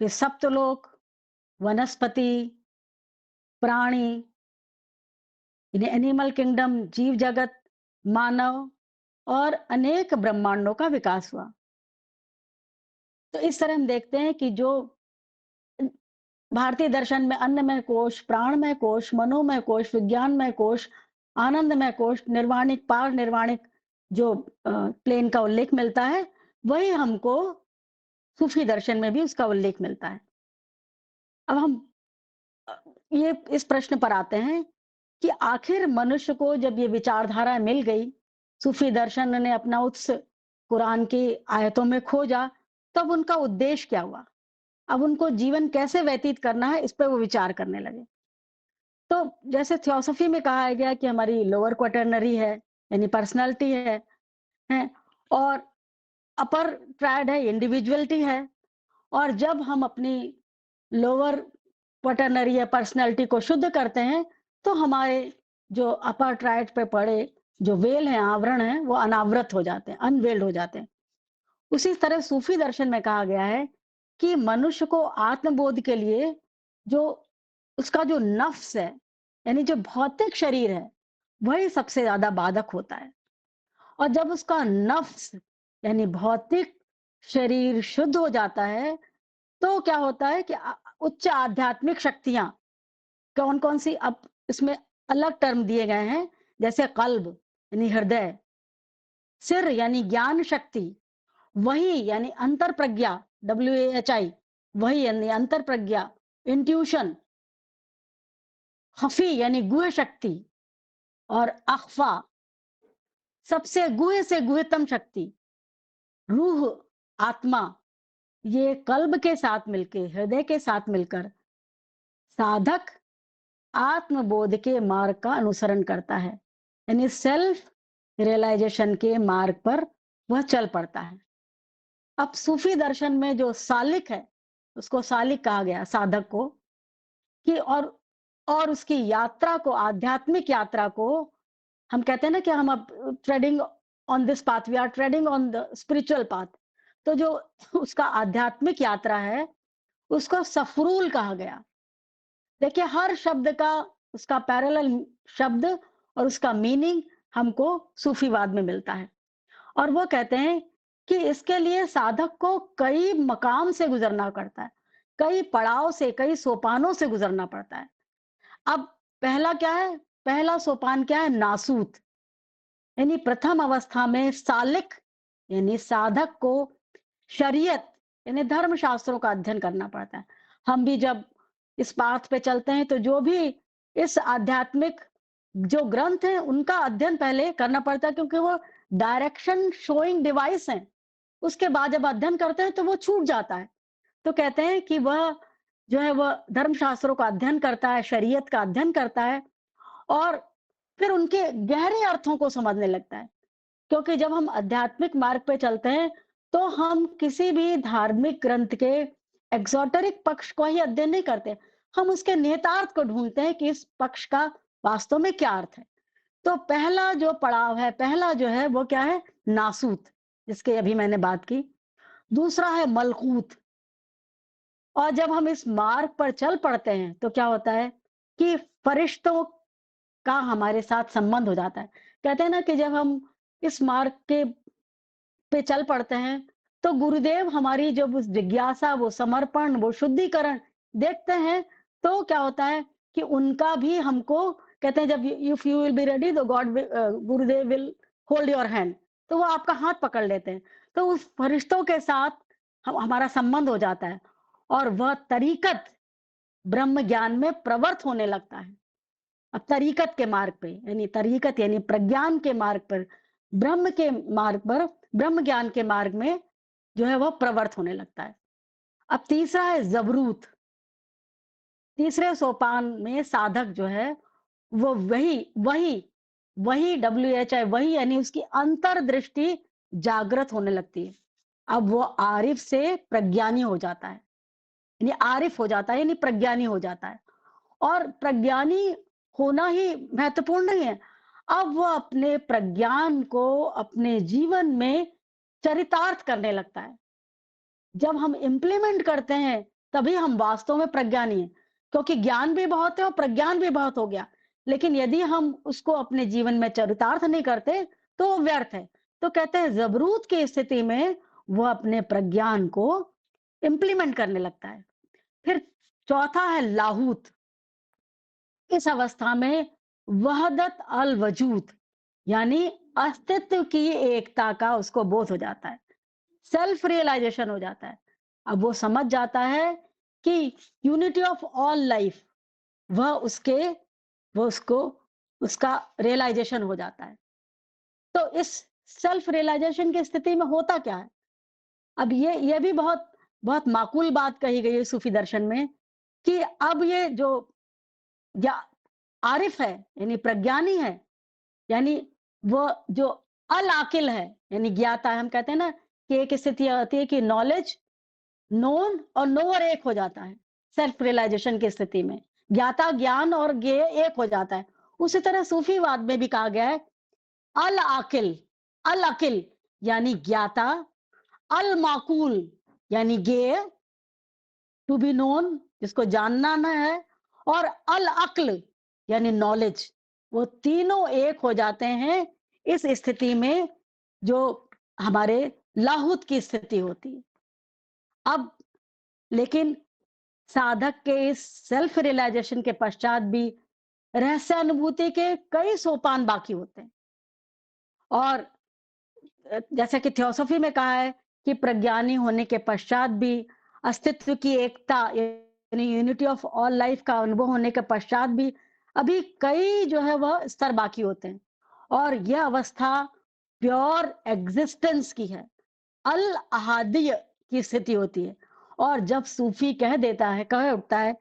फिर सप्तलोक, वनस्पति, प्राणी, यानी एनिमल किंगडम, जीव जगत, मानव, और अनेक ब्रह्मांडों का विकास हुआ। तो इस तरह हम देखते हैं कि जो भारतीय दर्शन में अन्नमय कोश, प्राणमय कोश, मनोमय कोश, विज्ञानमय कोश, आनंदमय कोश, निर्वाणिक, पार निर्वाणिक जो प्लेन का उल्लेख मिलता है, वही हमको सूफी दर्शन में भी उसका उल्लेख मिलता है। अब हम अ, ये इस प्रश्न पर आते हैं कि आखिर मनुष्य को जब ये विचारधारा मिल गई, सूफी दर्शन ने अपना उत्स कुरान की आयतों में खोजा, तब उनका उद्देश्य क्या हुआ? अब उनको जीवन कैसे व्यतीत करना है, इस पे वो विचार करने लगे। तो जैसे थियोसॉफी में कहा गया कि हमारी लोअर क्वाटरनरी है, यानी पर्सनैलिटी है और अपर ट्रायड है, इंडिविजुअलिटी है। और जब हम अपनी लोअर क्वाटरनरी या पर्सनैलिटी को शुद्ध करते हैं, तो हमारे जो अपर ट्रायड पे पड़े जो वेल हैं, आवरण हैं, वो अनावृत हो जाते हैं, अनवेल्ड हो जाते हैं। उसी तरह सूफी दर्शन में कहा गया है कि मनुष्य को आत्मबोध के लिए जो उसका जो नफ्स है, यानी जो भौतिक शरीर है, वही सबसे ज्यादा बाधक होता है। और जब उसका नफ्स यानी भौतिक शरीर शुद्ध हो जाता है, तो क्या होता है कि उच्च आध्यात्मिक शक्तियां कौन कौन सी, अब इसमें अलग टर्म दिए गए हैं, जैसे कल्ब यानी हृदय, सिर यानी ज्ञान शक्ति, वही यानी अंतर प्रज्ञा, WAHI, वही यानी अंतर प्रज्ञा, इंट्यूशन, खफी यानी गुह शक्ति, और अख्फा सबसे गुह से गुहतम शक्ति, रूह, आत्मा, ये कल्ब के साथ मिलके, हृदय के साथ मिलकर साधक आत्मबोध के मार्ग का अनुसरण करता है, यानी सेल्फ रियलाइजेशन के मार्ग पर वह चल पड़ता है। अब सूफी दर्शन में जो सालिक है, उसको सालिक कहा गया साधक को, कि और उसकी यात्रा को, आध्यात्मिक यात्रा को हम कहते हैं ना कि हम अब treading on this path, we are treading on the spiritual path. तो जो उसका आध्यात्मिक यात्रा है, उसको सफरूल कहा गया। देखिए हर शब्द का, उसका पैरेलल शब्द और उसका मीनिंग हमको सूफीवाद में मिलता है। और वो कहते हैं कि इसके लिए साधक को कई मकाम से गुजरना पड़ता है, कई पड़ाव से, कई सोपानों से गुजरना पड़ता है। अब पहला क्या है? पहला सोपान क्या है? नासूत, यानी प्रथम अवस्था में सालिक यानी साधक को शरीयत यानी धर्म शास्त्रों का अध्ययन करना पड़ता है। हम भी जब इस पाथ पे चलते हैं, तो जो भी इस आध्यात्मिक जो ग्रंथ हैं, उनका अध्ययन पहले करना पड़ता है, क्योंकि वो डायरेक्शन शोइंग डिवाइस हैं। उसके बाद जब अध्ययन करते हैं, तो वो छूट जाता है। तो कहते हैं कि वह जो है, वह धर्म शास्त्रों का अध्ययन करता है, शरीयत का अध्ययन करता है और फिर उनके गहरे अर्थों को समझने लगता है। क्योंकि जब हम आध्यात्मिक मार्ग पे चलते हैं, तो हम किसी भी धार्मिक ग्रंथ के एक्सोटेरिक पक्ष को ही अध्ययन नहीं करते, हम उसके निहितार्थ को ढूंढते हैं कि इस पक्ष का वास्तव में क्या अर्थ है। तो पहला जो पड़ाव है, पहला जो है वो क्या है? नासूत, जिसके अभी मैंने बात की। दूसरा है मलकूत। और जब हम इस मार्ग पर चल पड़ते हैं, तो क्या होता है कि फरिश्तों का हमारे साथ संबंध हो जाता है। कहते हैं ना कि जब हम इस मार्ग के पे चल पड़ते हैं, तो गुरुदेव हमारी जो वो जिज्ञासा, वो समर्पण, वो शुद्धिकरण देखते हैं, तो क्या होता है कि उनका भी हमको कहते हैं, जब if you will be ready, तो गुरुदेव विल होल्ड योर हैंड, तो वो आपका हाथ पकड़ लेते हैं। तो उस फरिश्तों के साथ हमारा संबंध हो जाता है और वह तरीकत ब्रह्म ज्ञान में प्रवृत्त होने लगता है। अब तरीकत के मार्ग पे, यानी तरीकत यानी प्रज्ञान के मार्ग पर, ब्रह्म के मार्ग पर, ब्रह्म ज्ञान के मार्ग में जो है वह प्रवृत्त होने लगता है। अब तीसरा है जबरूत। तीसरे सोपान में साधक जो है, वो वही वही वही WHI, वही यानी उसकी अंतर्दृष्टि जागृत होने लगती है। अब वो आरिफ से प्रज्ञानी हो जाता है, यानी आरिफ हो जाता है, यानी प्रज्ञानी हो जाता है। और प्रज्ञानी होना ही महत्वपूर्ण नहीं है, अब वो अपने प्रज्ञान को अपने जीवन में चरितार्थ करने लगता है। जब हम इम्प्लीमेंट करते हैं, तभी हम वास्तव में प्रज्ञानी हैं, क्योंकि ज्ञान भी बहुत है और प्रज्ञान भी बहुत हो गया। लेकिन यदि हम उसको अपने जीवन में चरितार्थ नहीं करते, तो वो व्यर्थ है। तो कहते हैं ज़बरूत की स्थिति में वो अपने प्रज्ञान को इम्प्लीमेंट करने लगता है। फिर चौथा है लाहूत। इस अवस्था में वहदत अल वजूद यानी अस्तित्व की एकता का उसको बोध हो जाता है, सेल्फ रियलाइजेशन हो जाता है। अब वो समझ जाता है कि यूनिटी ऑफ ऑल लाइफ वह उसके वो उसको उसका रियलाइजेशन हो जाता है। तो इस सेल्फ रियलाइजेशन की स्थिति में होता क्या है? अब ये भी बहुत बहुत माकूल बात कही गई है सूफी दर्शन में कि अब ये जो या आरिफ है यानी प्रज्ञानी है, यानी वो जो अल आकिल है यानी ज्ञाता है। हम कहते हैं ना कि एक स्थिति आती है कि नॉलेज नोन और नोअर एक हो जाता है सेल्फ रियलाइजेशन की स्थिति में, ज्ञाता ज्ञान और ज्ञेय एक हो जाता है। उसी तरह सूफीवाद में भी कहा गया है अल आकिल, अल अकिल यानी ज्ञाता, अल माकूल यानी ज्ञेय टू बी नोन जिसको जानना न है, और अल अक्ल यानी नॉलेज, वो तीनों एक हो जाते हैं इस स्थिति में जो हमारे लाहुत की स्थिति होती है। अब लेकिन साधक के इस सेल्फ रियलाइजेशन के पश्चात भी रहस्यानुभूति के कई सोपान बाकी होते हैं। और जैसे कि थियोसॉफी में कहा है कि प्रज्ञानी होने के पश्चात भी अस्तित्व की एकता यानी यूनिटी ऑफ ऑल लाइफ का अनुभव होने के पश्चात भी अभी कई जो है वह स्तर बाकी होते हैं, और यह अवस्था प्योर एग्जिस्टेंस की है, अल अहादिय की स्थिति होती है। और जब सूफी कह उठता है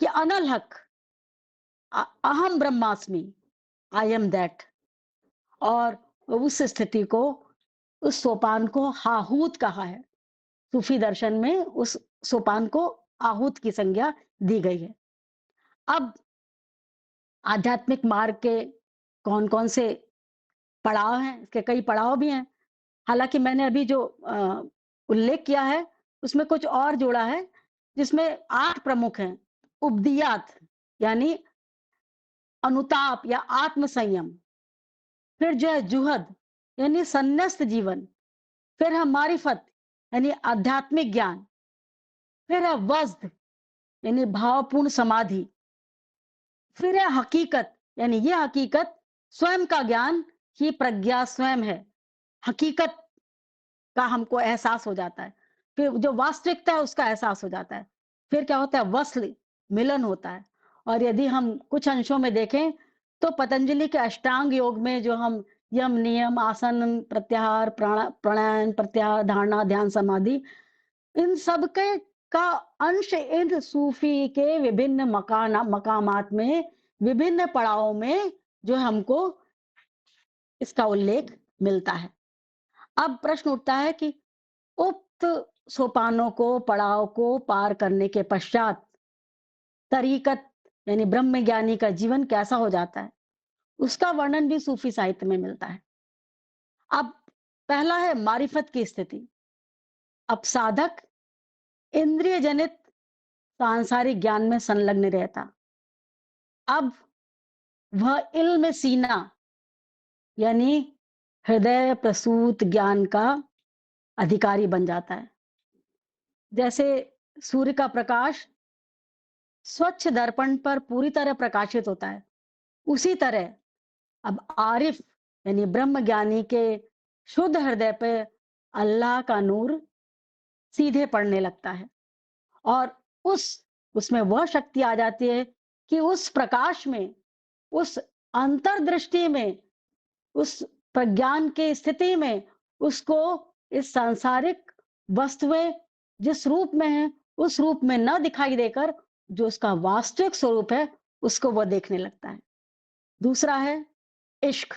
कि अनल हक, अहम ब्रह्मास्मि, आई एम दैट, और उस स्थिति को, उस सोपान को हाहूत कहा है। सूफी दर्शन में उस सोपान को आहूत की संज्ञा दी गई है। अब आध्यात्मिक मार्ग के कौन-कौन से पड़ाव हैं, इसके कई पड़ाव भी हैं। हालाँकि मैंने अभी जो उल्लेख किया है, उसमें कुछ और जोड़ा है, जिसमें 8 प्रमुख हैं। उबदियत यानी अनुताप या आत्म संयम, फिर जो है जुहद यानी संन्यस्त जीवन, फिर है मारिफत यानी आध्यात्मिक ज्ञान, फिर है वज्द यानी भावपूर्ण समाधि, फिर है हकीकत यानी ये हकीकत स्वयं का ज्ञान ही प्रज्ञा स्वयं है। हकीकत का हमको एहसास हो जाता है, फिर जो वास्तविकता है उसका एहसास हो जाता है। फिर क्या होता है, वस्ल मिलन होता है। और यदि हम कुछ अंशों में देखें तो पतंजलि के अष्टांग योग में जो हम यम नियम आसन प्रत्याहार प्राणायाम प्रत्याहार धारणा ध्यान समाधि, इन सब के का अंश इन सूफी के विभिन्न मकामात में विभिन्न पड़ावों में जो हमको इसका उल्लेख मिलता है। अब प्रश्न उठता है कि उक्त सोपानों को पड़ाव को पार करने के पश्चात तरीकत यानी ब्रह्म ज्ञानी का जीवन कैसा हो जाता है, उसका वर्णन भी सूफी साहित्य में मिलता है। अब पहला है मारिफत की स्थिति। अब साधक इंद्रिय जनित सांसारिक ज्ञान में संलग्न रहता, अब वह इल्म सीना यानी हृदय प्रसूत ज्ञान का अधिकारी बन जाता है। जैसे सूर्य का प्रकाश स्वच्छ दर्पण पर पूरी तरह प्रकाशित होता है, उसी तरह अब आरिफ यानी ब्रह्म ज्ञानी के शुद्ध हृदय पे अल्लाह का नूर सीधे पड़ने लगता है, और उसमें वह शक्ति आ जाती है कि उस प्रकाश में, उस अंतर्दृष्टि में, उस प्रज्ञान की स्थिति में उसको इस सांसारिक वस्तुएं जिस रूप में है उस रूप में न दिखाई देकर जो उसका वास्तविक स्वरूप है उसको वह देखने लगता है। दूसरा है इश्क।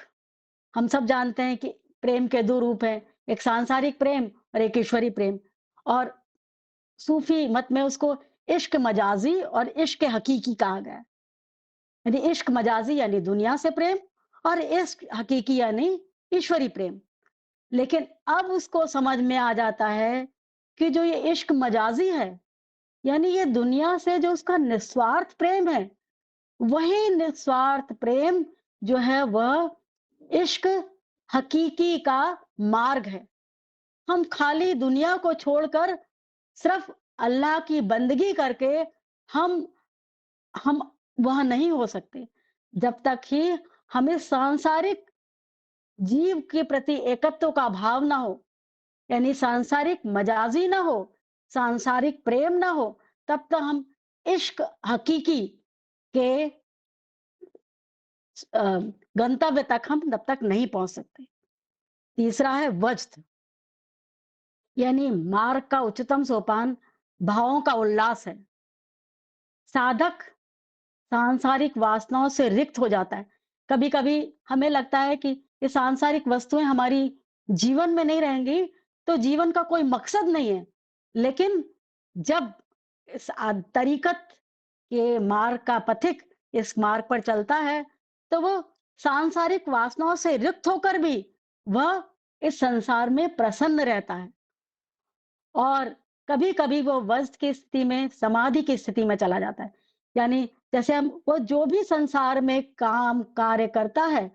हम सब जानते हैं कि प्रेम के 2 रूप हैं, एक सांसारिक प्रेम और एक ईश्वरी प्रेम, और सूफी मत में उसको इश्क मजाजी और इश्क हकीकी कहा गया है। यानी इश्क मजाजी यानी दुनिया से प्रेम, और इश्क हकीकी यानी ईश्वरी प्रेम। लेकिन अब उसको समझ में आ जाता है कि जो ये इश्क मजाजी है, यानी ये दुनिया से जो उसका निस्वार्थ प्रेम है, वही निस्वार्थ प्रेम जो है वह इश्क हकीकी का मार्ग है। हम खाली दुनिया को छोड़कर सिर्फ अल्लाह की बंदगी करके हम हम वह नहीं हो सकते, जब तक ही हमें सांसारिक जीव के प्रति एकत्व का भाव ना हो, यानी सांसारिक मजाजी ना हो, सांसारिक प्रेम ना हो, तब तक हम इश्क हकीकी के अ, गंतव्य तक हम तब तक नहीं पहुंच सकते। तीसरा है वज्द, यानी मार्ग का उच्चतम सोपान भावों का उल्लास है। साधक सांसारिक वासनाओं से रिक्त हो जाता है। कभी-कभी हमें लगता है कि ये सांसारिक वस्तुएं हमारी जीवन में नहीं रहेंगी, तो जीवन का कोई मकसद नहीं है। लेकिन जब इस तरीकत के मार्ग का पथिक इस मार्ग पर चलता है, तो वो सांसारिक वासनाओं से रिक्त होकर भी वह इस संसार में प्रसन्न रहता है। और कभी-कभी वो वज्र की स्थिति में, समाधि की स्थिति में चला जाता है। यानी जैसे हम वो जो भी संसार में काम कार्य करता है,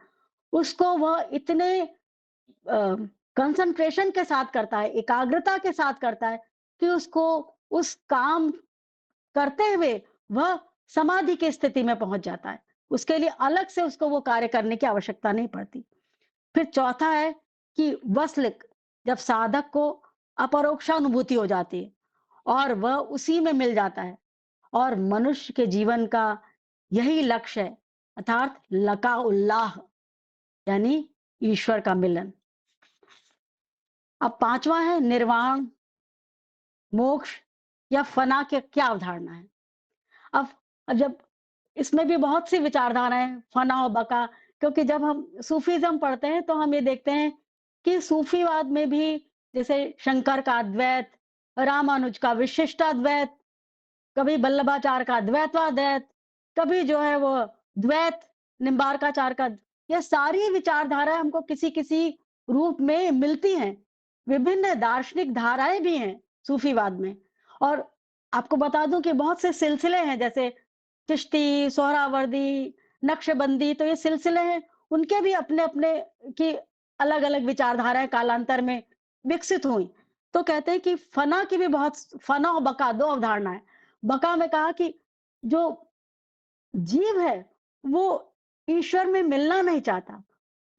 उसको वह इतने कंसंट्रेशन के साथ करता है, एकाग्रता के साथ करता है कि उसको उस काम करते हुए वह समाधि की स्थिति में पहुँच जाता है। उसके लिए अलग से उसको वो कार्य करने की आवश्यकता नहीं पड़ती। फिर चौथा है कि वस्लिक, जब साधक को अपरोक्षानुभूति हो जाती है और वह उसी में मिल जाता है, और मनुष्य के जीवन का यही लक्ष्य है, अर्थात लका उल्लाह, यानी ईश्वर का मिलन। अब पांचवा है निर्वाण, मोक्ष या फना की क्या अवधारणा है। अब जब इसमें भी बहुत सी विचारधाराएं फना और बका, क्योंकि जब हम सूफीज्म पढ़ते हैं तो हम ये देखते हैं कि सूफीवाद में भी जैसे शंकर का अद्वैत, रामानुज का विशिष्टाद्वैत, कभी वल्लभाचार्य का द्वैतवाद्वैत, कभी जो है वो द्वैत निम्बारकाचार्य का, ये सारी विचारधाराएं हमको किसी किसी रूप में मिलती हैं। विभिन्न दार्शनिक धाराएं भी हैं सूफीवाद में। और आपको बता दूं कि बहुत से सिलसिले हैं, जैसे चिश्ती, सोहरावर्दी, नक्शबंदी, तो ये सिलसिले हैं, उनके भी अपने-अपने की अलग-अलग विचारधाराएँ कालांतर में विकसित हुई। तो कहते हैं कि फना की भी बहुत, फना और बका 2 अवधारणा है। बका में कहा कि जो जीव है, वो ईश्वर में मिलना नहीं चाहता।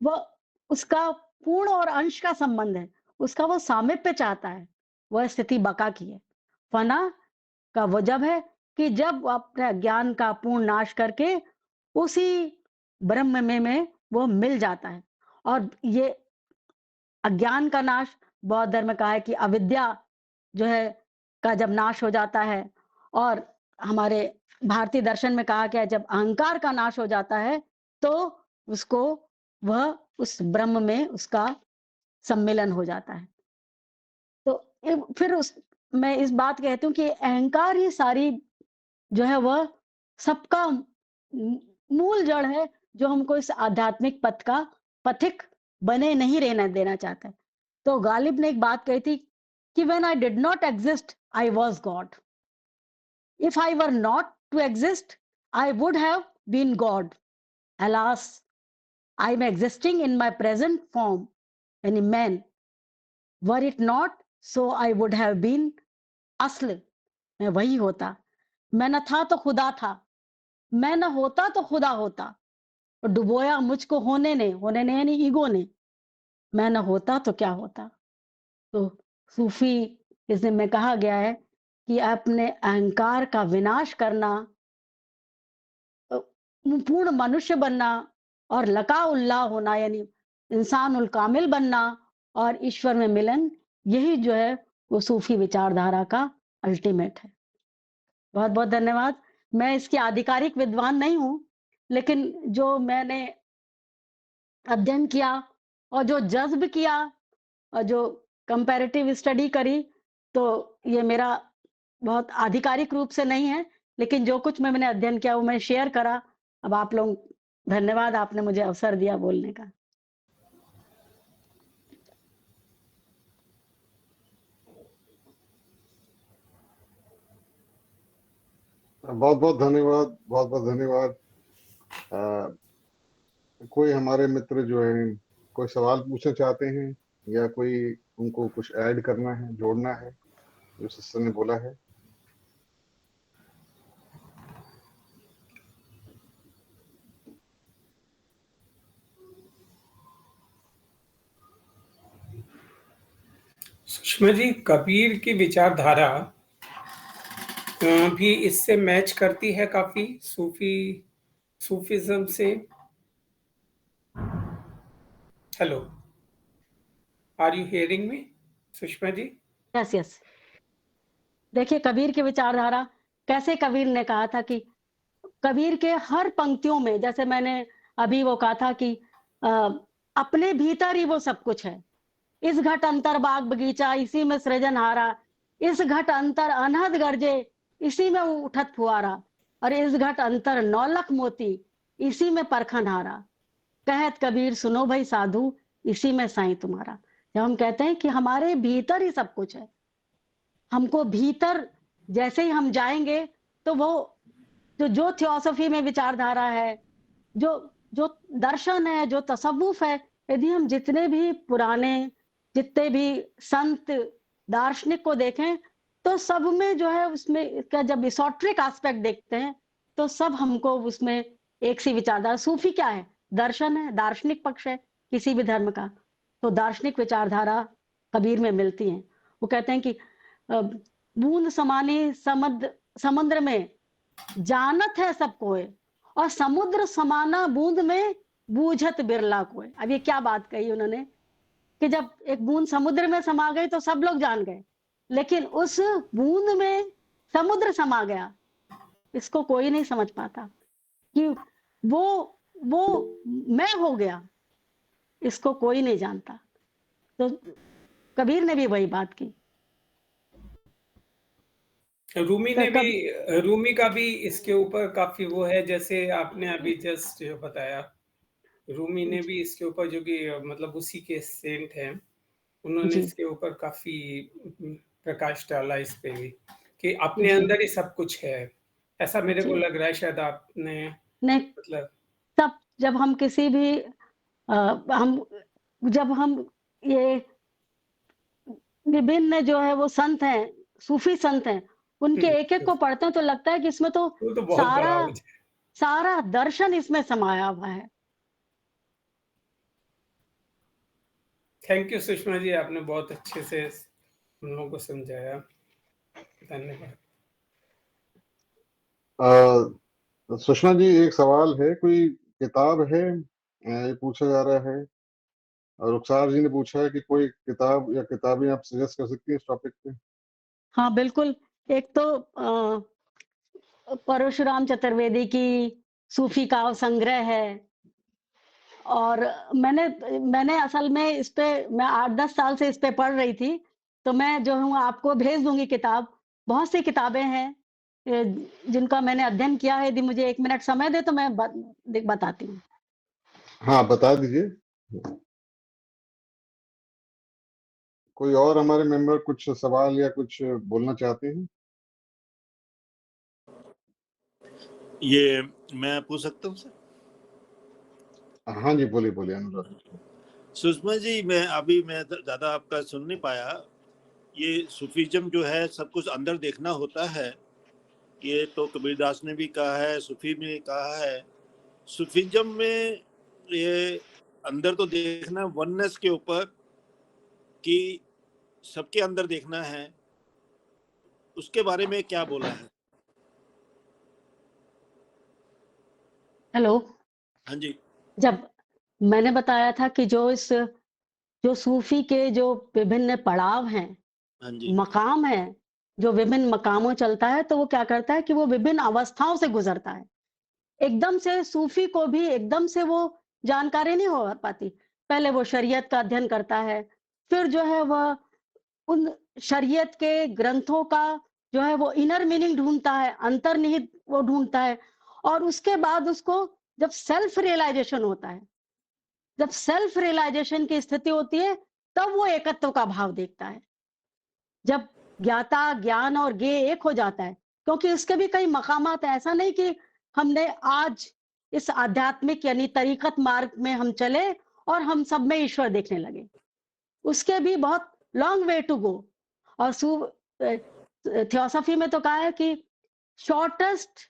वह उसका पूर्ण और अंश का संबंध है, उसका वो सामीप्य चाहता है, वह स्थिति बका की है। फना का वो जब है कि जब वो अपने अज्ञान का पूर्ण नाश करके उसी ब्रह्म में वो मिल जाता है। और ये अज्ञान का नाश, बौद्ध धर्म का है कि अविद्या जो है का जब नाश हो जाता है, और हमारे भारतीय दर्शन में कहा गया है जब अहंकार का नाश हो जाता है, तो उसको वह उस ब्रह्म में उसका सम्मिलन हो जाता है। तो फिर उस मैं इस बात कहती हूँ कि अहंकार ही सारी जो है वह सबका मूल जड़ है, जो हमको इस आध्यात्मिक पथ का पथिक बने नहीं रहना देना चाहता है। तो गालिब ने एक बात कही थी कि when I did not exist I was God, if I were not to exist I would have been God, alas I am existing in my present form, any man, were it not so I would have been asl, मैं वही होता। मैं न था तो खुदा था, मैं न होता तो खुदा होता, और डुबोया मुझको होने ने यानी ईगो ने। मैं न होता तो क्या होता। तो सूफी इज्म में कहा गया है कि अपने अहंकार का विनाश करना, अ, पूर्ण मनुष्य बनना और लका उल्लाह होना, यानी इंसान उल कामिल बनना और ईश्वर में मिलन, यही जो है वो सूफी विचारधारा का अल्टीमेट है। बहुत बहुत धन्यवाद। मैं इसकी आधिकारिक विद्वान नहीं हूँ, लेकिन जो मैंने अध्ययन किया और जो जज़्ब किया और जो कंपैरेटिव स्टडी करी, तो ये मेरा बहुत आधिकारिक रूप से नहीं है, लेकिन जो कुछ मैंने अध्ययन किया वो मैं शेयर करा। अब आप लोग, धन्यवाद, आपने मुझे अवसर दिया बोलने का। बहुत बहुत धन्यवाद, बहुत बहुत धन्यवाद। कोई हमारे मित्र जो हैं कोई सवाल पूछना चाहते हैं? या कोई उनको कुछ ऐड करना है, जोड़ना है जो सिस्टर ने बोला है? सुषमा जी, कबीर की विचारधारा भी इससे मैच करती है काफी, सूफीज्म से। Hello, are you hearing me Sushma ji? Yes yes. देखिए कबीर की विचारधारा, कैसे कबीर ने कहा था कि कबीर के हर पंक्तियों में, जैसे मैंने अभी वो कहा था कि अ, अपने भीतर ही वो सब कुछ है। इस घट अंतर बाग बगीचा, इसी में सृजनहारा, इस घट अंतर अनहद गर्जे, इसी में उठत फुआरा, और इस घट अंतर नौलख मोती, इसी में परखन हारा। कहत कबीर सुनो भाई साधु, इसी में साईं तुम्हारा। जब हम कहते हैं कि हमारे भीतर ही सब कुछ है, हमको भीतर जैसे ही हम जाएंगे तो वो जो थियोसॉफी में विचारधारा है, जो जो दर्शन है, जो तसव्वुफ है, यदि हम जितने भी पुराने, जितने भी संत दार्शनिक को देखें, तो सब में जो है उसमें का जब इसोट्रिक एस्पेक्ट देखते हैं तो सब हमको उसमें एक सी विचारधारा। सूफी क्या है? दर्शन है, दार्शनिक पक्ष है किसी भी धर्म का। तो दार्शनिक विचारधारा कबीर में मिलती है। वो कहते हैं कि बूंद समानी समुद्र में जानत है सब कोय, और समुद्र समाना बूंद में बूझत बिरला कोय। अब ये क्या बात कही उन्होंने कि जब एक बूंद समुद्र में समा गई तो सब लोग जान गए, लेकिन उस बूंद में समुद्र समा गया, इसको कोई नहीं समझ पाता कि वो वो मैं हो गया, इसको कोई नहीं जानता। तो कबीर ने भी वही बात की। रूमी का भी इसके ऊपर काफी वो है, जैसे आपने अभी जस्ट बताया। रूमी ने भी इसके ऊपर, जो कि मतलब उसी के सेंट हैं, उन्होंने जी इसके ऊपर काफी प्रकाश डाला इस पे भी, कि अपने जी। अंदर ही सब कुछ है। ऐसा मेरे को जी लग रहा है, शायद आपने नहीं, मतलब तब जब हम किसी भी हम जब हम ये विभिन्न जो है वो संत हैं, सूफी संत हैं, उनके एक एक को पढ़ते हैं तो लगता है कि इसमें तो वो तो बहुत सारा बड़ा हो जाए। सारा दर्शन इसमें समाया हुआ है। थैंक यू सुषमा जी, आपने बहुत अच्छे से हम लोगों को समझाया। धन्यवाद। सुषमा जी, एक सवाल है, कोई किताब है, ये पूछा जा रहा है। और रुखसार जी ने पूछा है कि कोई किताब या किताबें आप सजेस्ट कर सकती हैं इस टॉपिक पे? हाँ बिल्कुल। एक तो परशुराम चतुर्वेदी की सूफी काव्य संग्रह है, और मैंने मैंने असल में इस पे मैं 8-10 साल से इस पे पढ़ रही थी, तो मैं जो हूँ आपको भेज दूंगी किताब। बहुत सी किताबें हैं जिनका मैंने अध्ययन किया है। यदि मुझे 1 मिनट समय दे तो मैं बताती हूँ। हाँ, बता दीजिए। कोई और हमारे मेंबर कुछ सवाल या कुछ बोलना चाहते हैं? ये मैं पूछ सकता हूँ सर? हाँ जी, बोलिए बोलिए अनुराग। सुषमा जी, मैं ज्यादा आपका सुन नहीं पाया। ये सूफीज्म जो है सब कुछ अंदर देखना होता है, ये तो कबीरदास ने भी कहा है, सूफी ने कहा है। सूफीज्म में ये अंदर तो देखना वननेस के ऊपर, कि सबके अंदर देखना है, उसके बारे में क्या बोला है? हेलो। हाँ जी। जब मैंने बताया था कि जो सूफी के जो विभिन्न पड़ाव हैं, हाँ जी। मकाम है, जो विभिन्न मकामों चलता है, तो वो क्या करता है कि वो विभिन्न अवस्थाओं से गुजरता है। एकदम से सूफी को भी एकदम से वो जानकारी नहीं हो पाती। पहले वो शरीयत का अध्ययन करता है, फिर जो है वह उन शरीयत के ग्रंथों का जो है वो इनर मीनिंग ढूंढता है, अंतर्निहित वो ढूंढता है, और उसके बाद उसको जब सेल्फ रियलाइजेशन होता है, जब सेल्फ रियलाइजेशन की स्थिति होती है, तब वो एकत्व का भाव देखता है। जब ज्ञाता ज्ञान और ज्ञेय एक हो जाता है, क्योंकि इसके भी कई मकामात हैं। ऐसा नहीं कि हमने आज इस आध्यात्मिक यानी तरीकत मार्ग में हम चले और हम सब में ईश्वर देखने लगे। उसके भी बहुत लॉन्ग वे टू गो। और थियोसॉफी में तो कहा है कि shortest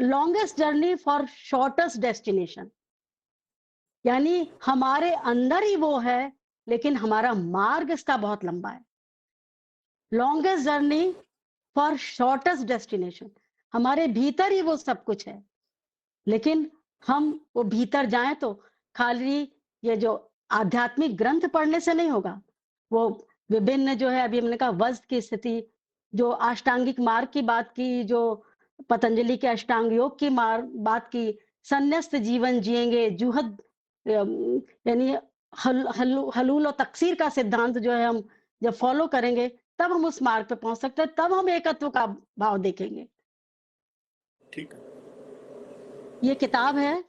longest journey for shortest destination, यानी हमारे अंदर ही वो है, लेकिन हमारा मार्ग इसका बहुत लंबा है। Longest journey for shortest destination, हमारे भीतर ही वो सब कुछ है, लेकिन हम वो भीतर जाएं तो खाली ये जो आध्यात्मिक ग्रंथ पढ़ने से नहीं होगा। वो विभिन्न जो है, अभी हमने कहा वज्र की स्थिति, जो अष्टांगिक मार्ग की बात की, जो पतंजलि के अष्टांग योग की बात की, संन्यास्त जीवन जिएंगे, जुहद यानी हलूल और तकसीर का सिद्धांत जो है हम जब फॉलो करेंगे तब हम उस मार्ग पे पहुंच सकते हैं, तब हम एकत्व का भाव देखेंगे। ठीक है। ये किताब है,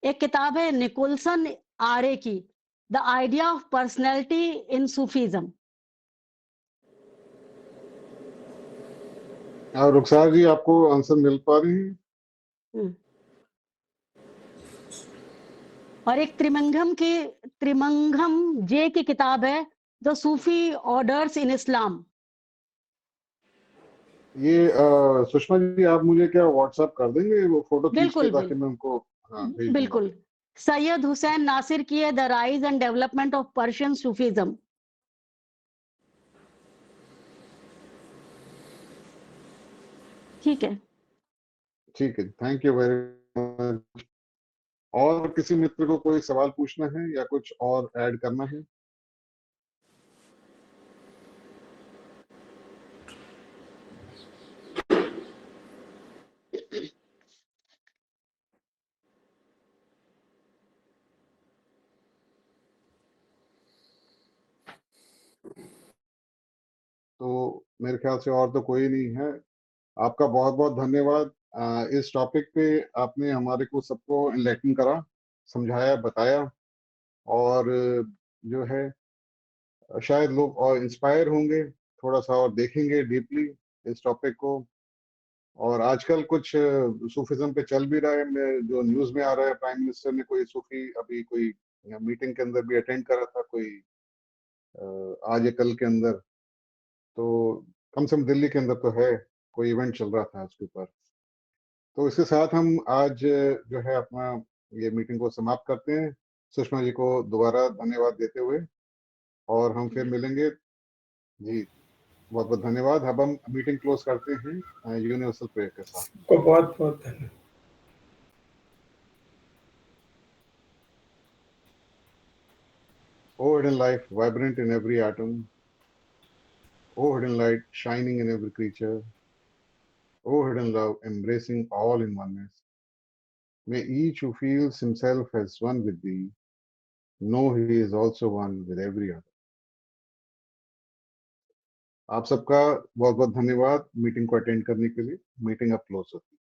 एक किताब है निकोलसन आरे की, the idea of personality in Sufism. Rukhsar ji, आपको आंसर मिल पा रही है? और एक त्रिमंगम जे की किताब है, द सूफी ऑर्डर्स इन इस्लाम। ये सुषमा जी, आप मुझे क्या व्हाट्सएप कर देंगे वो फोटो खींच के, बिल्कुल ताकि मैं उनको भेज दूंगा। बिल्कुल। सैयद हुसैन नासिर की है, the rise and development of Persian Sufism. ठीक है, ठीक है, थैंक यू वेरी मच। और किसी मित्र को कोई सवाल पूछना है या कुछ और ऐड करना है? तो मेरे ख्याल से और तो कोई नहीं है। आपका बहुत बहुत धन्यवाद। इस टॉपिक पे आपने हमारे को सबको इनलाइटन करा, समझाया, बताया, और जो है शायद लोग और इंस्पायर होंगे, थोड़ा सा और देखेंगे डीपली इस टॉपिक को। और आजकल कुछ सूफिज्म पे चल भी रहा है, जो न्यूज में आ रहा है, प्राइम मिनिस्टर ने कोई सूफी अभी कोई मीटिंग के अंदर भी अटेंड करा था, कोई आज या कल के अंदर। तो कम से कम दिल्ली के अंदर तो है, कोई इवेंट चल रहा था उसके ऊपर। तो इसके साथ हम आज जो है अपना ये मीटिंग को समाप्त करते हैं, सुषमा जी को दोबारा धन्यवाद देते हुए, और हम फिर मिलेंगे जी। बहुत बहुत धन्यवाद। अब हम मीटिंग क्लोज करते हैं यूनिवर्सल प्रेयर के साथ। को बहुत बहुत धन्यवाद। O hidden life, vibrant in every atom. O hidden light, shining in every creature. O hidden love, embracing all in oneness. May each who feels himself as one with thee know he is also one with every other. आप सबका बहुत बहुत धन्यवाद meeting को attend करने के लिए। Meeting अब क्लोज होती है।